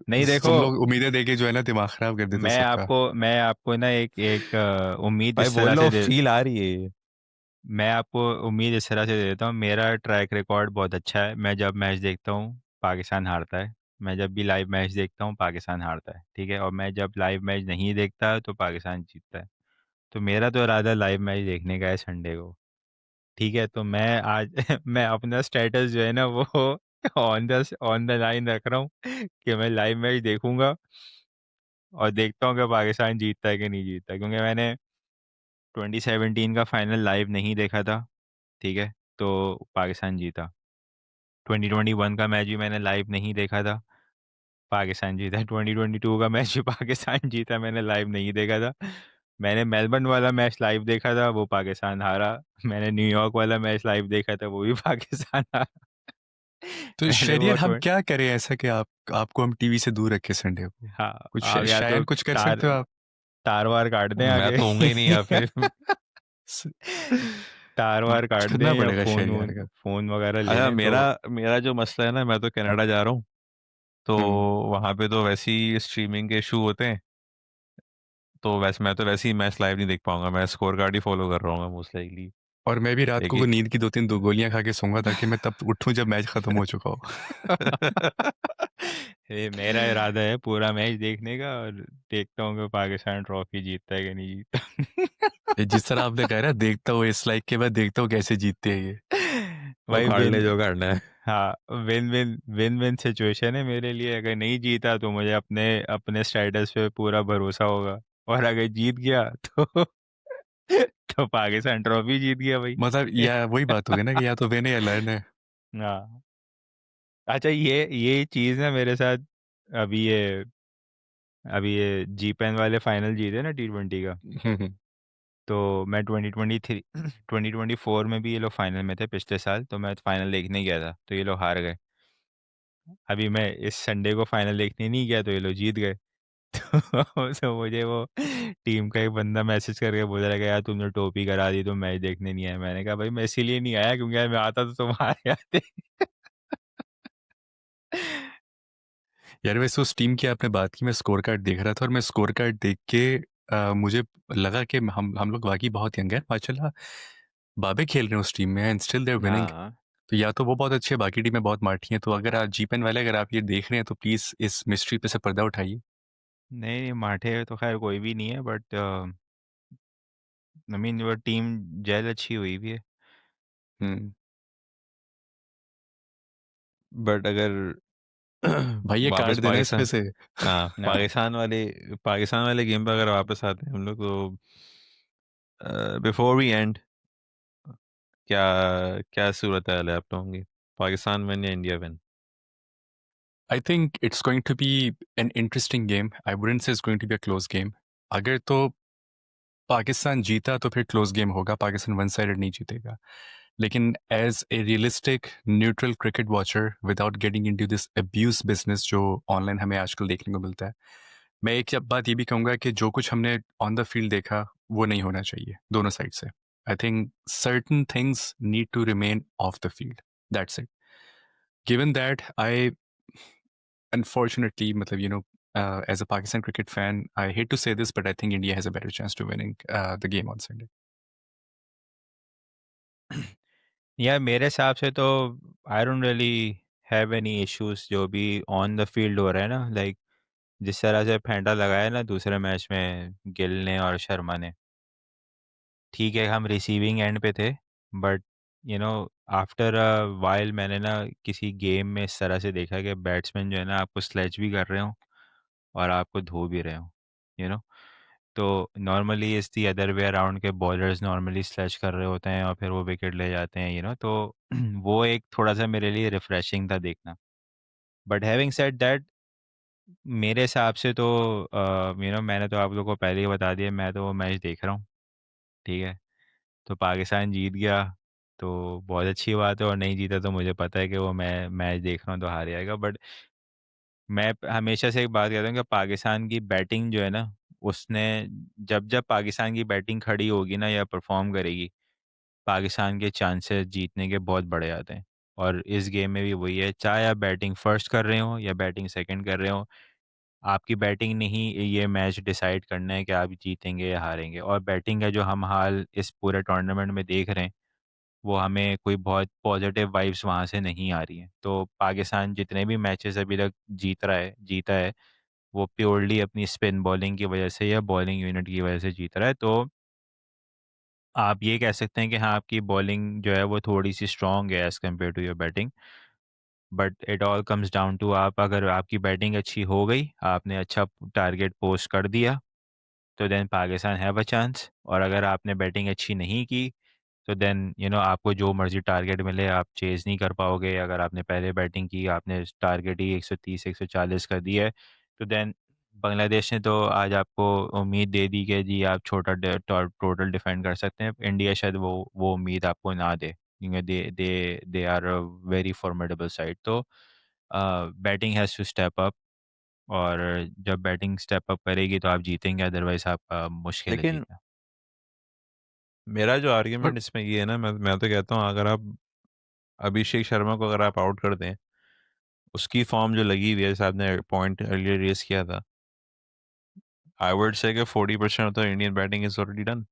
नहीं देखो, तुम लोग उम्मीदें देके जो है ना दिमाग खराब कर देते हो सबका। मैं आपको ना एक एक उम्मीद भाई इस बोल तरह लो से दे फील आ रही है। मैं आपको उम्मीद इस तरह से दे देता हूँ। मेरा ट्रैक रिकॉर्ड बहुत अच्छा है। मैं जब मैच देखता हूँ पाकिस्तान हारता है। मैं जब भी लाइव मैच देखता हूँ पाकिस्तान हारता है, ठीक है। और मैं जब लाइव मैच नहीं देखता तो पाकिस्तान जीतता है। तो मेरा तो इरादा लाइव मैच देखने का है संडे को, ठीक है। तो मैं आज मैं अपना स्टेटस जो है ना वो ऑन द लाइन रख रहा हूँ कि मैं लाइव मैच देखूंगा और देखता हूँ कि पाकिस्तान जीतता है कि नहीं जीतता, क्योंकि मैंने 2017 का फाइनल लाइव नहीं देखा था, ठीक है। तो पाकिस्तान जीता। 2021 का मैच भी मैंने लाइव नहीं देखा था, पाकिस्तान जीता। 2022 का मैच भी पाकिस्तान जीता, मैंने लाइव नहीं देखा था। मैंने मेलबर्न वाला मैच लाइव देखा था, वो पाकिस्तान हारा। मैंने न्यूयॉर्क वाला मैच लाइव देखा था, वो भी पाकिस्तान हारा। तो मैंने वो शरियर हम क्या करें ऐसा कि आपको हम टीवी से दूर रखें संडे को? हाँ, कुछ आप या तो शायन कुछ कर तार सकते हो आप? तार वार काट दें मैं आगे। तो होऊंगा ही नहीं यहाँ पे। स- तार वार कुछ काट दें करना या पड़ेगा शरियार का। फोन वगैरह ले अच्छा, लें तो। मेरा मेरा जो मसला है ना, मैं तो कनाडा जा रहा हूँ, तो हम्म। वहाँ पे तो वैसे ही स्ट्रीमिंग के इशू होते हैं। तो वैसे ही मैच लाइव नहीं देख पाऊंगा, मैं स्कोर कार्ड ही फॉलो कर रहा हूँ मोस्ट लाइकली। और मैं भी रात को देखिए। नींद की दो गोलियां खा के सोऊंगा ताकि मैं तब उठूं जब मैच खत्म हो चुका हो। ये मेरा इरादा है पूरा मैच देखने का, और देखता हूँ कि पाकिस्तान ट्रॉफी जीतता है कि नहीं जीतता। जिस तरह आपने कहा ना, देखता हूँ इस लाइक के बाद देखता हूँ कैसे जीतते हैं ये। वो भाई काट विन ले जो काटना है। हाँ, विन विन सिचुएशन है मेरे लिए। अगर नहीं जीता तो मुझे अपने अपने स्टेटस पे पूरा भरोसा होगा, और अगर जीत गया तो तो पाकिस्तान ट्रॉफी जीत गया भाई। मतलब या वही बात होगी ना कि या तो विन है या लर्न है। हाँ, अच्छा, ये चीज़ ना मेरे साथ, अभी ये अभी ये जी पेन वाले फाइनल जीते ना T20 का। हम्म। तो मैं 2023 2024 में भी ये लोग फाइनल में थे पिछले साल, तो मैं फाइनल देखने गया था तो ये लोग हार गए। अभी मैं इस संडे को फाइनल देखने नहीं गया तो ये लोग जीत गए। तो मुझे वो टीम का एक बंदा मैसेज करके बोल रहा है यार तुमने टोपी करा दी, तो मैच देखने नहीं आया। मैंने कहा भाई मैं इसीलिए नहीं आया क्योंकि यार मैं आता तो तुम्हारे आते। यार वैसे उस टीम की आपने बात की, मैं स्कोर कार्ड देख रहा था और मैं स्कोर कार्ड देख के मुझे लगा कि हम लोग वाकई बहुत यंग हैं माशाल्लाह। बाबे खेल रहे हैं उस टीम में एंड स्टिल देयर विनिंग। हाँ, तो या तो वो बहुत अच्छे हैं, बाकी टीमें बहुत माठी हैं। तो अगर आप जीपेन वाले अगर आप ये देख रहे हैं तो प्लीज़ इस मिस्ट्री पे से पर्दा उठाइए। नहीं, माठे तो ख़ैर कोई भी नहीं है, बट आई मीन वो टीम जेल अच्छी हुई भी है। हुँ। बट अगर भाई ये वापस काट देना इसमें पाकिस्तान, से। हाँ, हाँ। पाकिस्तान वाले गेम पे अगर वापस आते हैं हम लोग, तो बिफोर वी एंड, क्या क्या सूरत हाल है आप लोगों की? पाकिस्तान विन या India win? I think it's going to be an interesting game. I wouldn't say it's going to be a close game. अगर तो पाकिस्तान जीता तो फिर क्लोज़ गेम होगा, पाकिस्तान वन साइडेड नहीं जीतेगा। लेकिन as a realistic neutral cricket watcher without getting into this abuse business जो ऑनलाइन हमें आजकल देखने को मिलता है, मैं एक बात ये भी कहूँगा कि जो कुछ हमने ऑन द फील्ड देखा, वो नहीं होना चाहिए दोनों साइड से। I think certain things need to remain off the field, that's it. Given that I unfortunately, matlab, as a Pakistan cricket fan, I hate to say this, but I think India has a better chance to winning the game on Sunday. यार मेरे हिसाब से तो I don't really have any issues जो भी on the field हो रहा है ना, लाइक जिस तरह से फेंटा लगाया ना दूसरे मैच में गिल ने और शर्मा ने। ठीक है, हम रिसीविंग एंड पे थे, बट आफ्टर अ व्हाइल मैंने ना किसी गेम में इस तरह से देखा कि बैट्समैन जो है ना आपको स्लेज भी कर रहे हो और आपको धो भी रहे हो, यू नो तो normally is the other way around के बॉलर्स नॉर्मली स्लेज कर रहे होते हैं और फिर वो विकेट ले जाते हैं, तो वो एक थोड़ा सा मेरे लिए रिफ्रेशिंग था देखना। बट हैविंग सेड दैट, मेरे हिसाब से तो मैंने तो आप लोगों को पहले ही बता दिया, मैं तो वो मैच देख रहा हूँ। ठीक है, तो पाकिस्तान जीत गया तो बहुत अच्छी बात है, और नहीं जीता तो मुझे पता है कि वो मैं मैच देख रहा हूँ तो हार जाएगा। बट मैं हमेशा से एक बात कहता हूँ कि पाकिस्तान की बैटिंग जो है ना, उसने जब जब पाकिस्तान की बैटिंग खड़ी होगी ना या परफॉर्म करेगी, पाकिस्तान के चांसेस जीतने के बहुत बढ़ जाते हैं। और इस गेम में भी वही है, चाहे आप बैटिंग फर्स्ट कर रहे हो या बैटिंग सेकंड कर रहे हो, आपकी बैटिंग ने ही ये मैच डिसाइड करना है कि आप जीतेंगे या हारेंगे। और बैटिंग का जो हम हाल इस पूरे टूर्नामेंट में देख रहे हैं, वो हमें कोई बहुत पॉजिटिव वाइब्स वहाँ से नहीं आ रही हैं। तो पाकिस्तान जितने भी मैचेस अभी तक जीता है, वो प्योरली अपनी स्पिन बॉलिंग की वजह से या बॉलिंग यूनिट की वजह से जीत रहा है। तो आप ये कह सकते हैं कि हाँ, आपकी बॉलिंग जो है वो थोड़ी-सी स्ट्रॉन्ग है as compare to your batting. But it all comes down to, आप अगर आपकी बैटिंग अच्छी हो गई, आपने अच्छा टारगेट पोस्ट कर दिया, तो then Pakistan have a chance. और अगर आपने बैटिंग अच्छी नहीं की, तो देन आपको जो मर्ज़ी टारगेट मिले आप चेज़ नहीं कर पाओगे। अगर आपने पहले बैटिंग की, आपने टारगेट ही 130 140 कर दिया है, तो देन बांग्लादेश ने तो आज आपको उम्मीद दे दी कि जी आप छोटा टोटल डिफेंड कर सकते हैं। इंडिया शायद वो उम्मीद आपको ना दे, क्योंकि they they they are a very formidable side. तो batting has to step up, और जब बैटिंग स्टेप अप करेगी तो आप जीतेंगे, अदरवाइज़ आपका मुश्किल है लेकिन जीतना। मेरा जो But आर्ग्यूमेंट इसमें ये है ना, मैं तो कहता हूँ, अगर आप अभिषेक शर्मा को अगर आप आउट कर दें, उसकी फॉर्म जो लगी हुई है, जैसे आपने पॉइंट अर्लियर रेज किया था, आई वुड से कि 40% of the Indian batting is already done.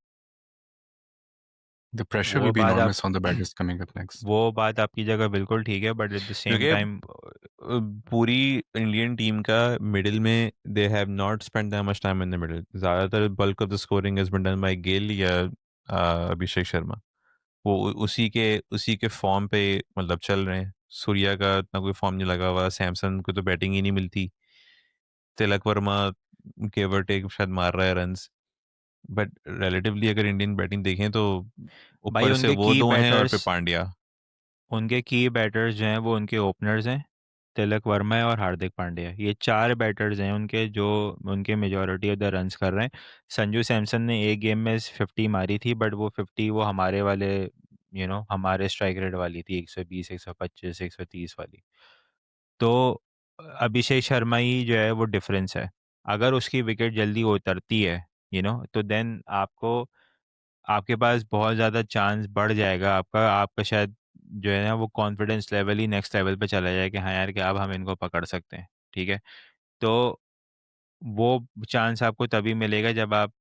the pressure वो will be बात आप enormous on the batters coming up next. वो बात आपकी जगह बिल्कुल ठीक है, बट एट द सेम क्योंकि टाइम पूरी इंडियन टीम का मिडिल में they have not spend that much time in the middle. ज़्यादातर bulk of the scoring has been done by Gill या अभिषेक शर्मा। वो उसी के फॉर्म पे मतलब चल रहे हैं। सूर्या का इतना कोई फॉर्म नहीं लगा हुआ, सैमसन को तो बैटिंग ही नहीं मिलती, तिलक वर्मा गिव और टेक शायद मार रहा है रन्स। बट रिलेटिवली अगर इंडियन बैटिंग देखें तो भाई ऊपर से वो दो हैं और फिर पांड्या। उनके की बैटर्स जो हैं वो उनके ओपनर्स हैं, तिलक वर्मा है और हार्दिक पांड्या। ये 4 बैटर्स हैं उनके, जो उनके मेजॉरिटी ऑफ द रन्स कर रहे हैं। संजू सैमसन ने एक गेम में 50 मारी थी, बट वो 50 वो हमारे वाले हमारे स्ट्राइक रेट वाली थी, 120 125 130 वाली। तो अभिषेक शर्मा ही जो है वो डिफरेंस है। अगर उसकी विकेट जल्दी उतरती है, तो देन आपके पास बहुत ज़्यादा चांस बढ़ जाएगा, आपका शायद जो है ना वो कॉन्फिडेंस लेवल ही नेक्स्ट लेवल पे चला जाए कि हाँ यार, कि अब हम इनको पकड़ सकते हैं। ठीक है, तो वो चांस आपको तभी मिलेगा जब आप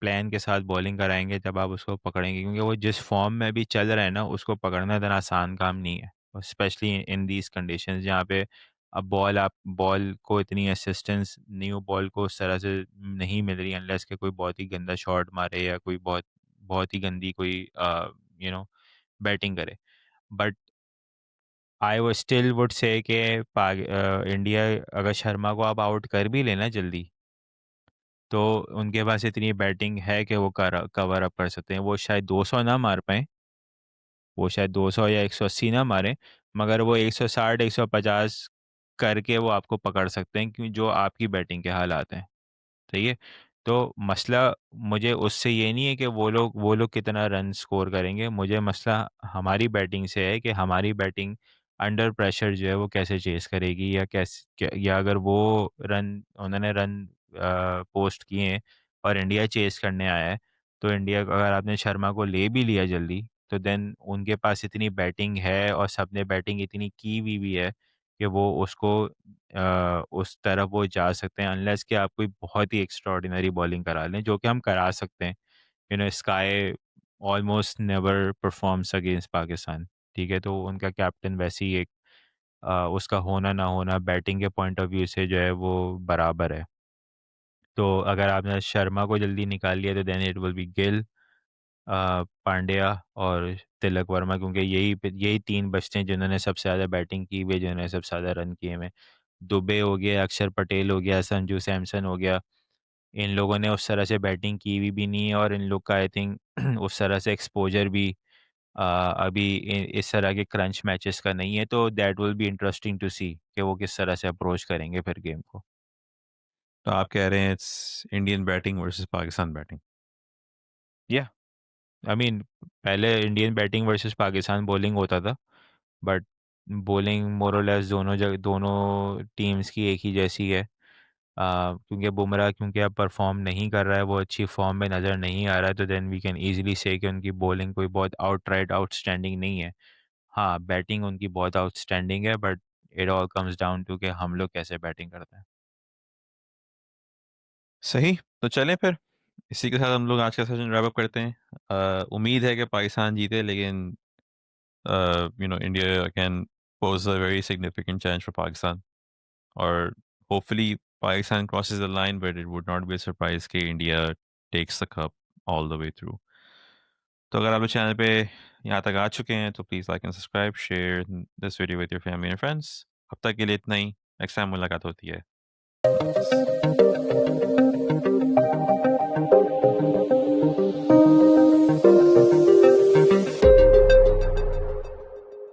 प्लान के साथ बॉलिंग कराएंगे, जब आप उसको पकड़ेंगे, क्योंकि वो जिस फॉर्म में अभी चल रहा है ना, उसको पकड़ना इतना आसान काम नहीं है, स्पेशली इन दीज कंडीशंस जहाँ पे अब बॉल को इतनी असिस्टेंस न्यू बॉल को उस तरह से नहीं मिल रही अनलेस के कोई बहुत ही गंदा शॉट मारे या कोई बहुत बहुत ही गंदी कोई यू नो बैटिंग करे। बट आई वो स्टिल वुड से कि इंडिया अगर शर्मा को आप आउट कर भी लेना जल्दी, तो उनके पास इतनी बैटिंग है कि वो कवर अप कर सकते हैं। वो शायद 200 ना मार पाएँ, वो शायद 200 या 180 ना मारें, मगर वो 160, 150 करके वो आपको पकड़ सकते हैं, क्यों जो आपकी बैटिंग के हालात हैं। सही है? तो मसला मुझे उससे ये नहीं है कि वो लोग कितना रन स्कोर करेंगे, मुझे मसला हमारी बैटिंग से है कि हमारी बैटिंग अंडर प्रेशर जो है वो कैसे चेज़ करेगी, या अगर वो उन्होंने रन पोस्ट किए हैं और इंडिया चेज़ करने आया है, तो इंडिया अगर आपने शर्मा को ले भी लिया जल्दी, तो देन उनके पास इतनी बैटिंग है और सबने बैटिंग इतनी की हुई भी है कि वो उसको उस तरफ वो जा सकते हैं, अनलेस कि आप कोई बहुत ही एक्स्ट्राऑर्डिनरी बॉलिंग करा लें, जो कि हम करा सकते हैं। Sky almost never performs against Pakistan, ठीक है? तो उनका कैप्टन वैसे ही एक उसका होना ना होना बैटिंग के पॉइंट ऑफ व्यू से जो है वो बराबर है। तो अगर आपने शर्मा को जल्दी निकाल लिया तो then it will be Gill, Pandya और तिलक वर्मा, क्योंकि यही 3 बचते हैं जिन्होंने सबसे ज़्यादा बैटिंग की हुई है, जिन्होंने सबसे ज़्यादा रन किए हुए हैं। दुबे हो गया, अक्षर पटेल हो गया, संजू सैमसन हो गया, इन लोगों ने उस तरह से बैटिंग की हुई भी नहीं है और इन लोग का आई थिंक उस तरह से एक्सपोज़र भी अभी इस तरह के क्रंच मैचेस का नहीं है, तो that will be interesting to see कि वो किस तरह से अप्रोच करेंगे फिर गेम को। तो आप कह रहे हैं it's Indian batting versus Pakistan batting. या आई मीन पहले Indian batting versus Pakistan bowling होता था, बट बॉलिंग मोर और लेस दोनों टीम्स की एक ही जैसी है। क्योंकि बुमराह क्योंकि अब परफॉर्म नहीं कर रहा है, वो अच्छी फॉर्म में नज़र नहीं आ रहा है, तो देन वी कैन ईजिली से कि उनकी बॉलिंग कोई बहुत आउटराइट आउटस्टैंडिंग नहीं है। हाँ, बैटिंग उनकी बहुत आउटस्टैंडिंग है, but it all comes down to कि हम लोग कैसे बैटिंग करते हैं। सही, तो चलें फिर, इसी के साथ हम लोग आज का सेशन रैप अप करते हैं। उम्मीद है कि पाकिस्तान जीते, लेकिन India can pose a very significant challenge for Pakistan. Or hopefully Pakistan crosses the line, but it would not be a surprise कि India takes the cup all the way through. तो अगर आप लोग चैनल पे यहाँ तक आ चुके हैं तो please like and subscribe, share this video with your family and friends. अब तक के लिए इतना ही, नेक्स्ट टाइम मुलाकात होती है।